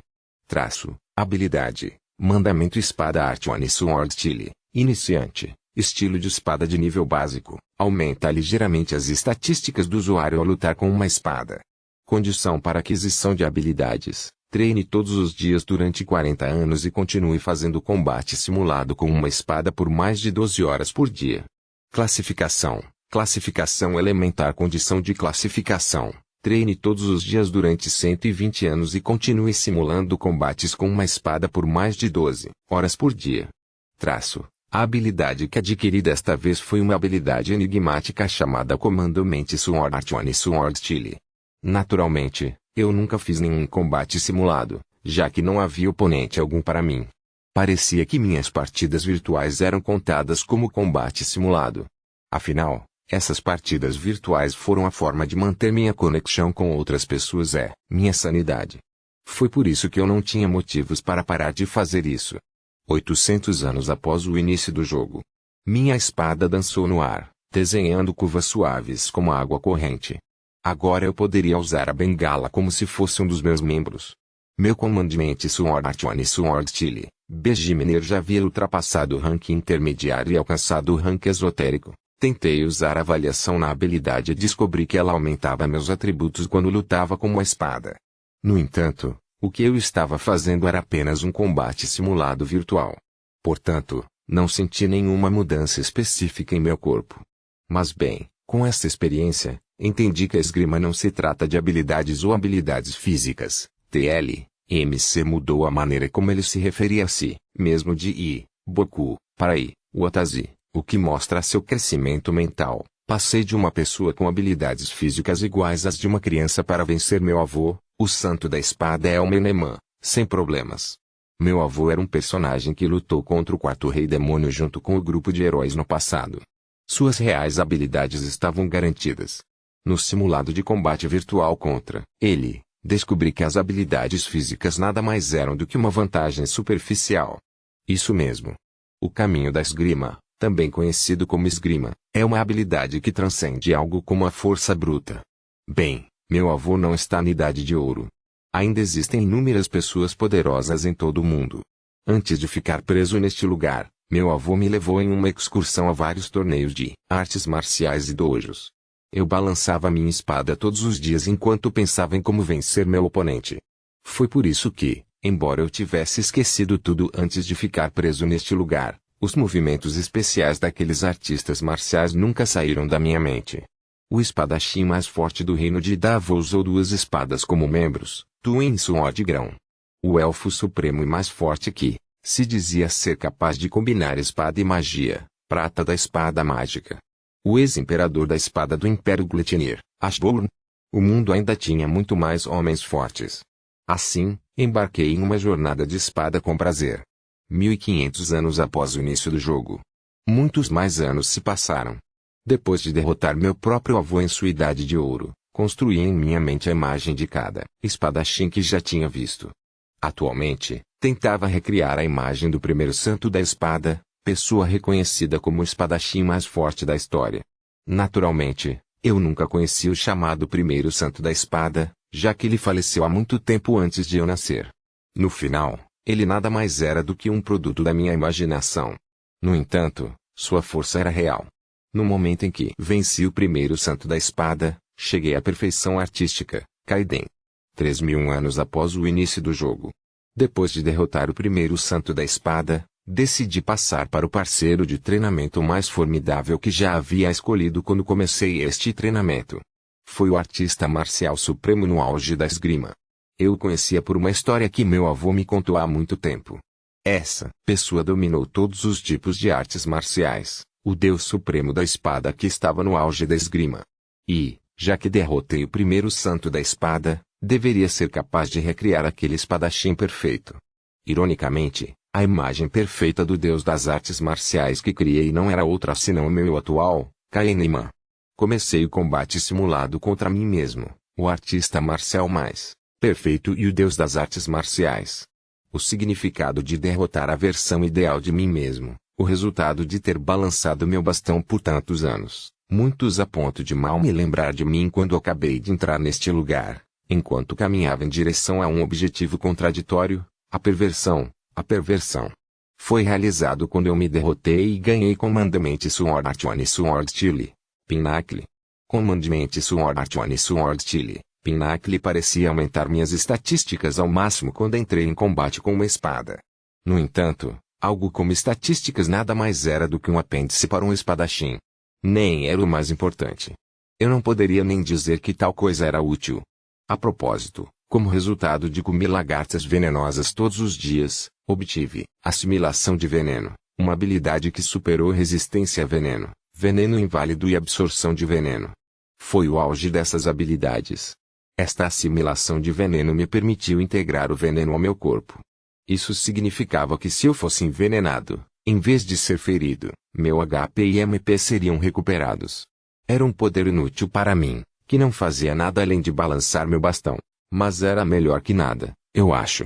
Habilidade, Mandamento Espada Art One Sword Style, Iniciante, estilo de espada de nível básico, aumenta ligeiramente as estatísticas do usuário ao lutar com uma espada. Condição para aquisição de habilidades. Treine todos os dias durante 40 anos e continue fazendo combate simulado com uma espada por mais de 12 horas por dia. Classificação. Classificação elementar. Condição de classificação. Treine todos os dias durante 120 anos e continue simulando combates com uma espada por mais de 12 horas por dia. A habilidade que adquiri desta vez foi uma habilidade enigmática chamada Commandement Sword Art One Sword Style. Naturalmente, eu nunca fiz nenhum combate simulado, já que não havia oponente algum para mim. Parecia que minhas partidas virtuais eram contadas como combate simulado. Afinal, essas partidas virtuais foram a forma de manter minha conexão com outras pessoas minha sanidade. Foi por isso que eu não tinha motivos para parar de fazer isso. 800 anos após o início do jogo. Minha espada dançou no ar, desenhando curvas suaves como a água corrente. Agora eu poderia usar a bengala como se fosse um dos meus membros. Meu Commandement Sword Art One Sword Style, BG Miner já havia ultrapassado o rank intermediário e alcançado o rank esotérico. Tentei usar a avaliação na habilidade e descobri que ela aumentava meus atributos quando lutava com uma espada. No entanto, o que eu estava fazendo era apenas um combate simulado virtual. Portanto, não senti nenhuma mudança específica em meu corpo. Mas bem, com esta experiência, entendi que a esgrima não se trata de habilidades ou habilidades físicas. MC mudou a maneira como ele se referia a si, mesmo de Boku, para Watashi, o que mostra seu crescimento mental. Passei de uma pessoa com habilidades físicas iguais às de uma criança para vencer meu avô, o santo da espada Elmeneman, sem problemas. Meu avô era um personagem que lutou contra o quarto rei demônio junto com o grupo de heróis no passado. Suas reais habilidades estavam garantidas. No simulado de combate virtual contra ele, descobri que as habilidades físicas nada mais eram do que uma vantagem superficial. Isso mesmo. O caminho da esgrima, também conhecido como esgrima, é uma habilidade que transcende algo como a força bruta. Bem, meu avô não está na idade de ouro. Ainda existem inúmeras pessoas poderosas em todo o mundo. Antes de ficar preso neste lugar, meu avô me levou em uma excursão a vários torneios de artes marciais e dojos. Eu balançava minha espada todos os dias enquanto pensava em como vencer meu oponente. Foi por isso que, embora eu tivesse esquecido tudo antes de ficar preso neste lugar, os movimentos especiais daqueles artistas marciais nunca saíram da minha mente. O espadachim mais forte do reino de Dava usou 2 espadas como membros, Twin Sword Grão. O elfo supremo e mais forte que, se dizia ser capaz de combinar espada e magia, prata da espada mágica. O ex-imperador da espada do Império Gleitnir, Ashburn. O mundo ainda tinha muito mais homens fortes. Assim, embarquei em uma jornada de espada com prazer. 1500 anos após o início do jogo. Muitos mais anos se passaram. Depois de derrotar meu próprio avô em sua idade de ouro, construí em minha mente a imagem de cada espadachim que já tinha visto. Atualmente, tentava recriar a imagem do primeiro santo da espada, pessoa reconhecida como o espadachim mais forte da história. Naturalmente, eu nunca conheci o chamado primeiro santo da espada, já que ele faleceu há muito tempo antes de eu nascer. No final, ele nada mais era do que um produto da minha imaginação. No entanto, sua força era real. No momento em que venci o primeiro santo da espada, cheguei à perfeição artística, Kaiden. 3000 anos após o início do jogo. Depois de derrotar o primeiro santo da espada, decidi passar para o parceiro de treinamento mais formidável que já havia escolhido quando comecei este treinamento. Foi o artista marcial supremo no auge da esgrima. Eu o conhecia por uma história que meu avô me contou há muito tempo. Essa pessoa dominou todos os tipos de artes marciais, o deus supremo da espada que estava no auge da esgrima. E, já que derrotei o primeiro santo da espada, deveria ser capaz de recriar aquele espadachim perfeito. Ironicamente, a imagem perfeita do deus das artes marciais que criei não era outra senão o meu atual, Kahneman. Comecei o combate simulado contra mim mesmo, o artista marcial mais perfeito e o deus das artes marciais. O significado de derrotar a versão ideal de mim mesmo, o resultado de ter balançado meu bastão por tantos anos, muitos a ponto de mal me lembrar de mim quando acabei de entrar neste lugar, enquanto caminhava em direção a um objetivo contraditório, a perversão. A perversão foi realizado quando eu me derrotei e ganhei Commandment Sword Art One Sword Style, Pinnacle. Commandment Sword Art One Sword Style, Pinnacle parecia aumentar minhas estatísticas ao máximo quando entrei em combate com uma espada. No entanto, algo como estatísticas nada mais era do que um apêndice para um espadachim. Nem era o mais importante. Eu não poderia nem dizer que tal coisa era útil. A propósito, como resultado de comer lagartas venenosas todos os dias, obtive assimilação de veneno, uma habilidade que superou resistência a veneno, veneno inválido e absorção de veneno. Foi o auge dessas habilidades. Esta assimilação de veneno me permitiu integrar o veneno ao meu corpo. Isso significava que se eu fosse envenenado, em vez de ser ferido, meu HP e MP seriam recuperados. Era um poder inútil para mim, que não fazia nada além de balançar meu bastão. Mas era melhor que nada, eu acho.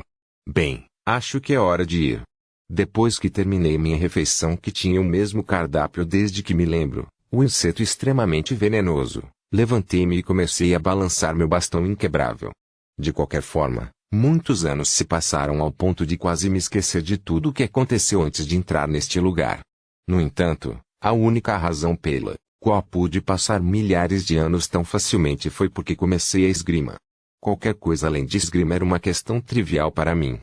Bem, acho que é hora de ir. Depois que terminei minha refeição que tinha o mesmo cardápio desde que me lembro, o inseto extremamente venenoso, levantei-me e comecei a balançar meu bastão inquebrável. De qualquer forma, muitos anos se passaram ao ponto de quase me esquecer de tudo o que aconteceu antes de entrar neste lugar. No entanto, a única razão pela qual pude passar milhares de anos tão facilmente foi porque comecei a esgrima. Qualquer coisa além de esgrima era uma questão trivial para mim.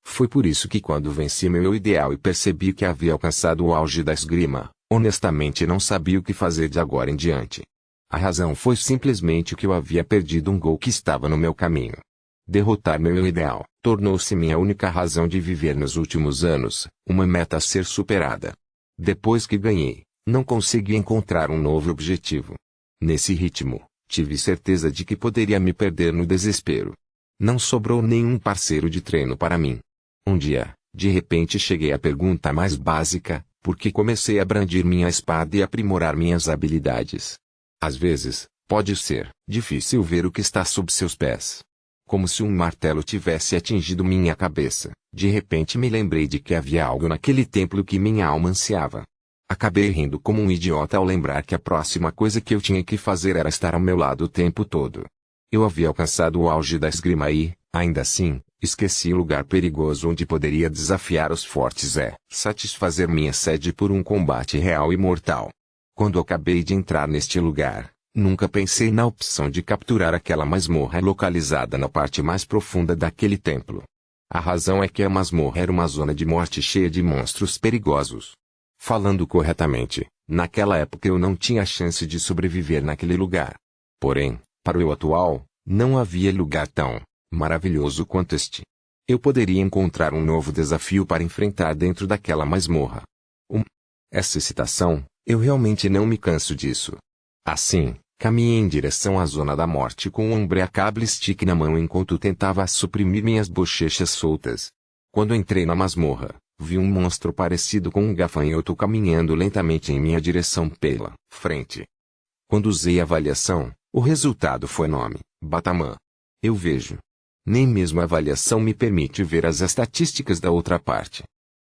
Foi por isso que quando venci meu ideal e percebi que havia alcançado o auge da esgrima, honestamente não sabia o que fazer de agora em diante. A razão foi simplesmente que eu havia perdido um gol que estava no meu caminho. Derrotar meu ideal tornou-se minha única razão de viver nos últimos anos, uma meta a ser superada. Depois que ganhei, não consegui encontrar um novo objetivo. Nesse ritmo, tive certeza de que poderia me perder no desespero. Não sobrou nenhum parceiro de treino para mim. Um dia, de repente cheguei à pergunta mais básica, porque comecei a brandir minha espada e aprimorar minhas habilidades. Às vezes, pode ser difícil ver o que está sob seus pés. Como se um martelo tivesse atingido minha cabeça, de repente me lembrei de que havia algo naquele templo que minha alma ansiava. Acabei rindo como um idiota ao lembrar que a próxima coisa que eu tinha que fazer era estar ao meu lado o tempo todo. Eu havia alcançado o auge da esgrima e, ainda assim, esqueci o lugar perigoso onde poderia desafiar os fortes e satisfazer minha sede por um combate real e mortal. Quando acabei de entrar neste lugar, nunca pensei na opção de capturar aquela masmorra localizada na parte mais profunda daquele templo. A razão é que a masmorra era uma zona de morte cheia de monstros perigosos. Falando corretamente, naquela época eu não tinha chance de sobreviver naquele lugar. Porém, para o eu atual, não havia lugar tão maravilhoso quanto este. Eu poderia encontrar um novo desafio para enfrentar dentro daquela masmorra. Essa excitação, eu realmente não me canso disso. Assim, caminhei em direção à zona da morte com um Unbreakable Stick na mão enquanto tentava suprimir minhas bochechas soltas. Quando entrei na masmorra, vi um monstro parecido com um gafanhoto caminhando lentamente em minha direção pela frente. Quando usei a avaliação, o resultado foi nome, Bataman. Eu vejo. Nem mesmo a avaliação me permite ver as estatísticas da outra parte.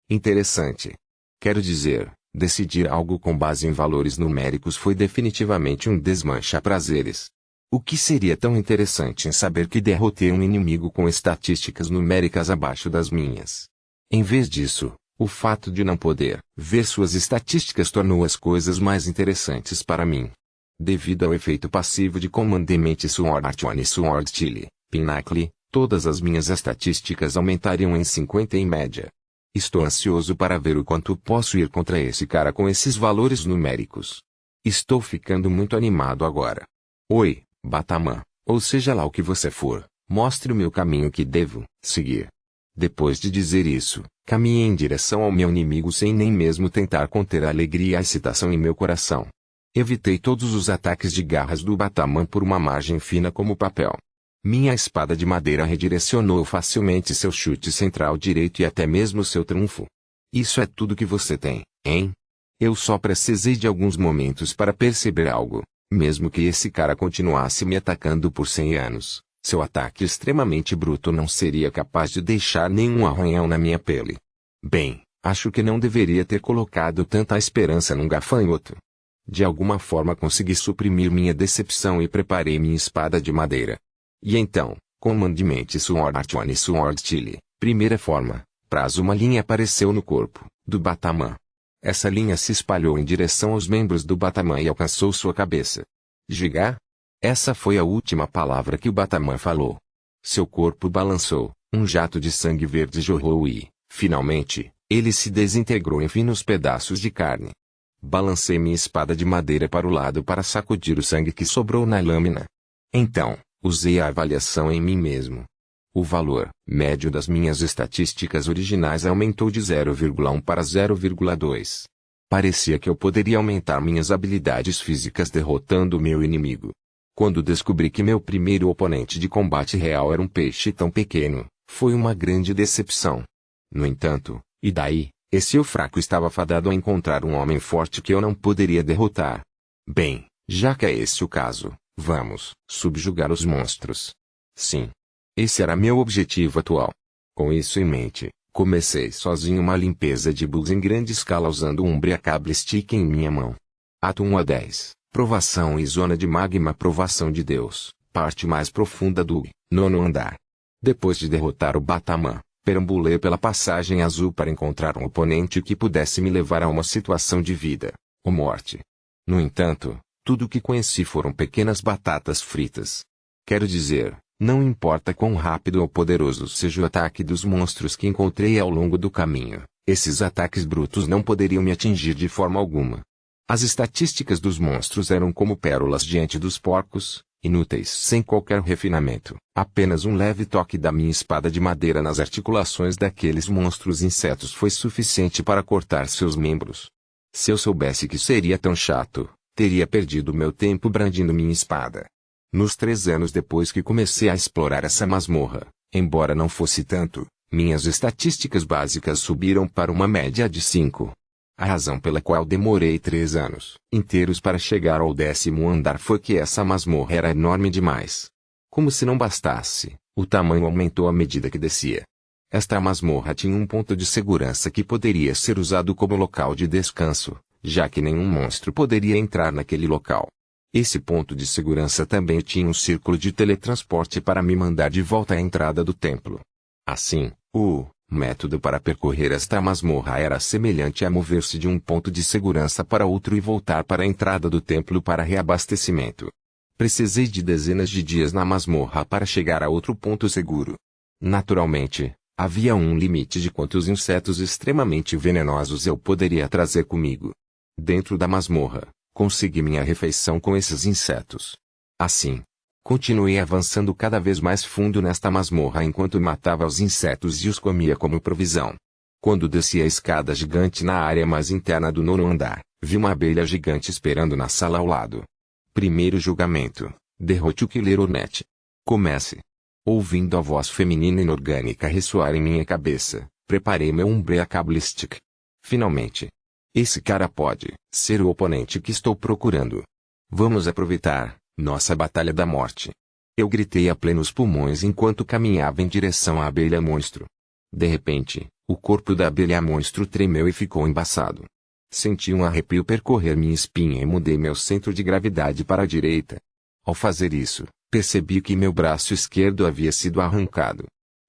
Interessante. Quero dizer, decidir algo com base em valores numéricos foi definitivamente um desmancha-prazeres. O que seria tão interessante em saber que derrotei um inimigo com estatísticas numéricas abaixo das minhas? Em vez disso, o fato de não poder ver suas estatísticas tornou as coisas mais interessantes para mim. Devido ao efeito passivo de Commandement Sword Art One e Sword Style, Pinnacle, todas as minhas estatísticas aumentariam em 50 em média. Estou ansioso para ver o quanto posso ir contra esse cara com esses valores numéricos. Estou ficando muito animado agora. Oi, Bataman, ou seja lá o que você for, mostre o meu caminho que devo seguir. Depois de dizer isso, caminhei em direção ao meu inimigo sem nem mesmo tentar conter a alegria e a excitação em meu coração. Evitei todos os ataques de garras do Bataman por uma margem fina como papel. Minha espada de madeira redirecionou facilmente seu chute central direito e até mesmo seu trunfo. Isso é tudo que você tem, hein? Eu só precisei de alguns momentos para perceber algo. Mesmo que esse cara continuasse me atacando por 100 anos, seu ataque extremamente bruto não seria capaz de deixar nenhum arranhão na minha pele. Bem, acho que não deveria ter colocado tanta esperança num gafanhoto. De alguma forma consegui suprimir minha decepção e preparei minha espada de madeira. E então, Commandement Sword Art One e Sword Style, primeira forma, uma linha apareceu no corpo do Bataman. Essa linha se espalhou em direção aos membros do Bataman e alcançou sua cabeça. Giga? Essa foi a última palavra que o Bataman falou. Seu corpo balançou, um jato de sangue verde jorrou e, finalmente, ele se desintegrou em finos pedaços de carne. Balancei minha espada de madeira para o lado para sacudir o sangue que sobrou na lâmina. Então, usei a avaliação em mim mesmo. O valor médio das minhas estatísticas originais aumentou de 0,1 para 0,2. Parecia que eu poderia aumentar minhas habilidades físicas derrotando meu inimigo. Quando descobri que meu primeiro oponente de combate real era um peixe tão pequeno, foi uma grande decepção. No entanto, e daí, esse eu fraco estava fadado a encontrar um homem forte que eu não poderia derrotar. Bem, já que é esse o caso, vamos subjugar os monstros. Sim. Esse era meu objetivo atual. Com isso em mente, comecei sozinho uma limpeza de bugs em grande escala usando um Unbreakable Stick em minha mão. Ato 1 a 10. Provação e Zona de Magma. Provação de Deus. Parte mais profunda do 9º andar. Depois de derrotar o Bataman, perambulei pela passagem azul para encontrar um oponente que pudesse me levar a uma situação de vida ou morte. No entanto, tudo o que conheci foram pequenas batatas fritas. Quero dizer, não importa quão rápido ou poderoso seja o ataque dos monstros que encontrei ao longo do caminho, esses ataques brutos não poderiam me atingir de forma alguma. As estatísticas dos monstros eram como pérolas diante dos porcos, inúteis sem qualquer refinamento. Apenas um leve toque da minha espada de madeira nas articulações daqueles monstros insetos foi suficiente para cortar seus membros. Se eu soubesse que seria tão chato, teria perdido meu tempo brandindo minha espada. Nos 3 anos depois que comecei a explorar essa masmorra, embora não fosse tanto, minhas estatísticas básicas subiram para uma média de 5. A razão pela qual demorei 3 anos inteiros para chegar ao 10º andar foi que essa masmorra era enorme demais. Como se não bastasse, O tamanho aumentou à medida que descia. Esta masmorra tinha um ponto de segurança que poderia ser usado como local de descanso, já que nenhum monstro poderia entrar naquele local. Esse ponto de segurança também tinha um círculo de teletransporte para me mandar de volta à entrada do templo. Assim, o método para percorrer esta masmorra era semelhante a mover-se de um ponto de segurança para outro e voltar para a entrada do templo para reabastecimento. Precisei de dezenas de dias na masmorra para chegar a outro ponto seguro. Naturalmente, havia um limite de quantos insetos extremamente venenosos eu poderia trazer comigo. Dentro da masmorra, consegui minha refeição com esses insetos. Assim, continuei avançando cada vez mais fundo nesta masmorra enquanto matava os insetos e os comia como provisão. Quando desci a escada gigante na área mais interna do 9º andar, vi uma abelha gigante esperando na sala ao lado. Primeiro julgamento: derrote o Killer Hornet. Comece. Ouvindo a voz feminina inorgânica ressoar em minha cabeça, preparei meu Umbrea Cabalistic. Finalmente. Esse cara pode ser o oponente que estou procurando. Vamos aproveitar nossa batalha da morte. Eu gritei a plenos pulmões enquanto caminhava em direção à abelha monstro. De repente, o corpo da abelha monstro tremeu e ficou embaçado. Senti um arrepio percorrer minha espinha e mudei meu centro de gravidade para a direita. Ao fazer isso, percebi que meu braço esquerdo havia sido arrancado.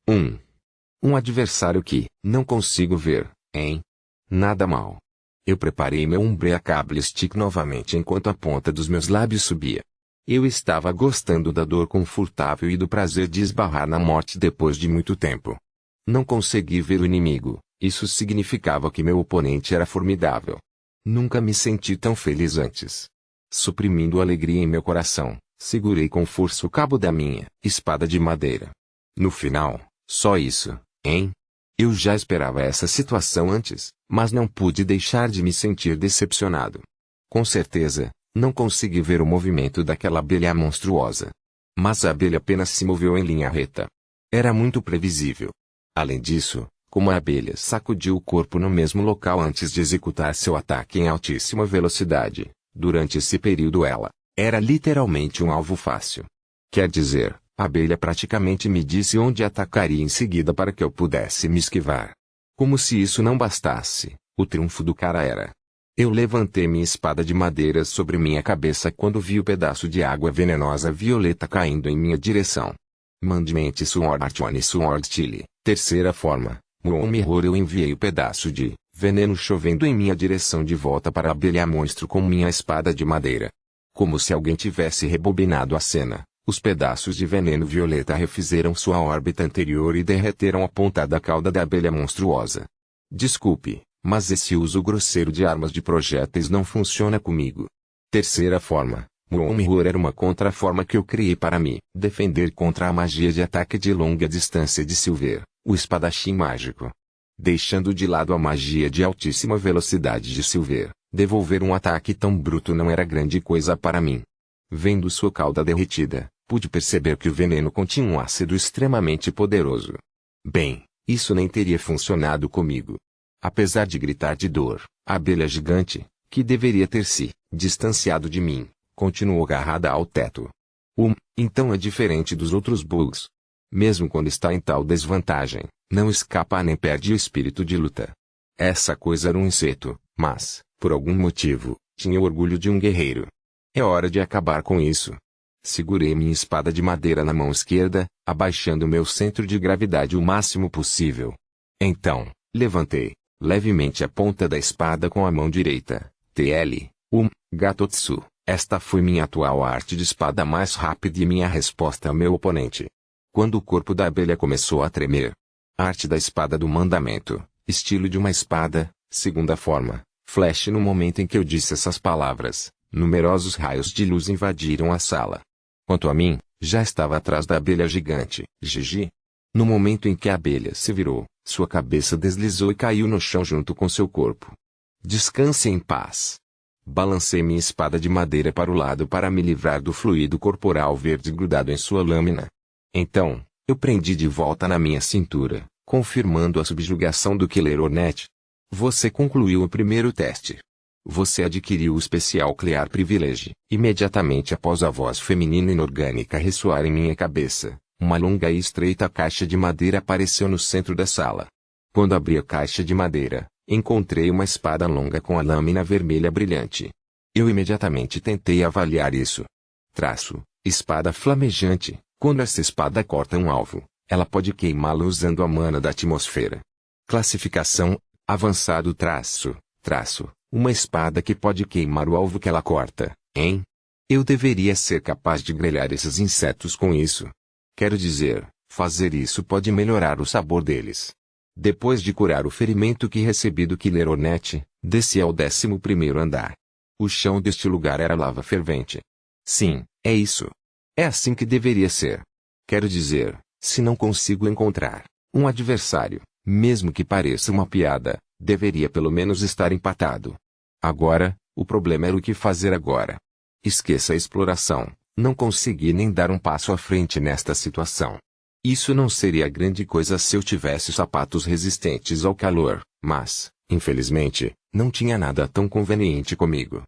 Um adversário que não consigo ver, hein? Nada mal. Eu preparei meu Umbrea Cabalistic novamente enquanto a ponta dos meus lábios subia. Eu estava gostando da dor confortável e do prazer de esbarrar na morte depois de muito tempo. Não consegui ver o inimigo, isso significava que meu oponente era formidável. Nunca me senti tão feliz antes. Suprimindo a alegria em meu coração, segurei com força o cabo da minha espada de madeira. No final, só isso, hein? Eu já esperava essa situação antes, mas não pude deixar de me sentir decepcionado. Com certeza, não consegui ver o movimento daquela abelha monstruosa. Mas a abelha apenas se moveu em linha reta. Era muito previsível. Além disso, como a abelha sacudiu o corpo no mesmo local antes de executar seu ataque em altíssima velocidade, durante esse período ela era literalmente um alvo fácil. Quer dizer, a abelha praticamente me disse onde atacaria em seguida para que eu pudesse me esquivar. Como se isso não bastasse, o triunfo do cara era. Eu levantei minha espada de madeira sobre minha cabeça quando vi o pedaço de água venenosa violeta caindo em minha direção. Mandmente Sword Artone Sword Chile, terceira forma, Muon Mirror. Eu enviei o pedaço de veneno chovendo em minha direção de volta para a abelha monstro com minha espada de madeira. Como se alguém tivesse rebobinado a cena. Os pedaços de veneno violeta refizeram sua órbita anterior e derreteram a ponta da cauda da abelha monstruosa. Desculpe, mas esse uso grosseiro de armas de projéteis não funciona comigo. Terceira forma, Muon Mirror era uma contraforma que eu criei para me defender contra a magia de ataque de longa distância de Silver, o espadachim mágico. Deixando de lado a magia de altíssima velocidade de Silver, devolver um ataque tão bruto não era grande coisa para mim. Vendo sua cauda derretida, pude perceber que o veneno continha um ácido extremamente poderoso. Bem, isso nem teria funcionado comigo. Apesar de gritar de dor, a abelha gigante, que deveria ter se distanciado de mim, continuou agarrada ao teto. Então é diferente dos outros bugs. Mesmo quando está em tal desvantagem, não escapa nem perde o espírito de luta. Essa coisa era um inseto, mas, por algum motivo, tinha o orgulho de um guerreiro. É hora de acabar com isso. Segurei minha espada de madeira na mão esquerda, abaixando meu centro de gravidade o máximo possível. Então, levantei levemente a ponta da espada com a mão direita. Gatotsu. Esta foi minha atual arte de espada mais rápida e minha resposta ao meu oponente. Quando o corpo da abelha começou a tremer. Arte da espada do mandamento, estilo de uma espada, segunda forma, flash. No momento em que eu disse essas palavras, numerosos raios de luz invadiram a sala. Quanto a mim, já estava atrás da abelha gigante, Gigi. No momento em que a abelha se virou, sua cabeça deslizou e caiu no chão junto com seu corpo. Descanse em paz. Balancei minha espada de madeira para o lado para me livrar do fluido corporal verde grudado em sua lâmina. Então, eu prendi de volta na minha cintura, confirmando a subjugação do Killer Hornet. Você concluiu o primeiro teste. Você adquiriu o especial Clear Privilege. Imediatamente após a voz feminina inorgânica ressoar em minha cabeça, Uma longa e estreita caixa de madeira apareceu no centro da sala. Quando abri a caixa de madeira, encontrei uma espada longa com a lâmina vermelha brilhante. Eu imediatamente tentei avaliar isso. Espada flamejante. Quando essa espada corta um alvo, ela pode queimá-lo usando a mana da atmosfera. Classificação: avançado uma espada que pode queimar o alvo que ela corta, hein? Eu deveria ser capaz de grelhar esses insetos com isso. Quero dizer, fazer isso pode melhorar o sabor deles. Depois de curar o ferimento que recebi do Killer Hornet, desci ao 11º andar. O chão deste lugar era lava fervente. Sim, é isso. É assim que deveria ser. Quero dizer, se não consigo encontrar um adversário, mesmo que pareça uma piada, deveria pelo menos estar empatado. Agora, o problema era o que fazer agora. Esqueça a exploração, não consegui nem dar um passo à frente nesta situação. Isso não seria grande coisa se eu tivesse sapatos resistentes ao calor, mas, infelizmente, não tinha nada tão conveniente comigo.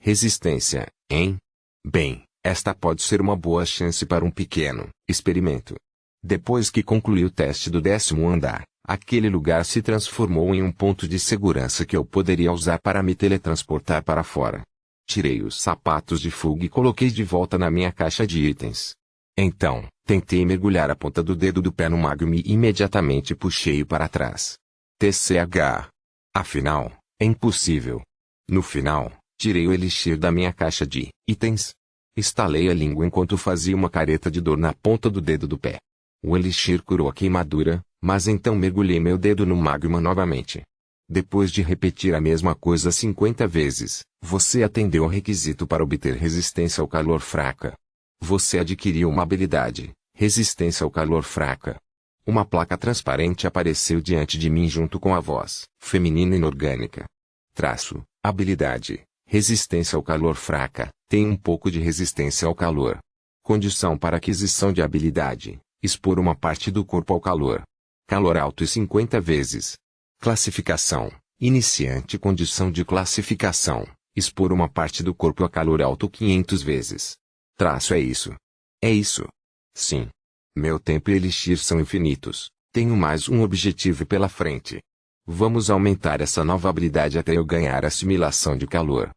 Resistência, hein? Bem, esta pode ser uma boa chance para um pequeno experimento. Depois que concluí o teste do 10º andar, aquele lugar se transformou em um ponto de segurança que eu poderia usar para me teletransportar para fora. Tirei os sapatos de fuga e coloquei de volta na minha caixa de itens. Então, tentei mergulhar a ponta do dedo do pé no Magnum e imediatamente puxei-o para trás. TCH. Afinal, é impossível. No final, tirei o elixir da minha caixa de itens. Estalei a língua enquanto fazia uma careta de dor na ponta do dedo do pé. O elixir curou a queimadura, mas então mergulhei meu dedo no magma novamente. Depois de repetir a mesma coisa 50 vezes, você atendeu ao requisito para obter resistência ao calor fraca. Você adquiriu uma habilidade, resistência ao calor fraca. Uma placa transparente apareceu diante de mim junto com a voz, feminina inorgânica. Habilidade, resistência ao calor fraca, tem um pouco de resistência ao calor. Condição para aquisição de habilidade, expor uma parte do corpo ao calor. Calor alto 50 vezes. Classificação, iniciante. Condição de classificação, expor uma parte do corpo a calor alto 500 vezes. É isso. É isso. Sim. Meu tempo e elixir são infinitos. Tenho mais um objetivo pela frente. Vamos aumentar essa nova habilidade até eu ganhar assimilação de calor.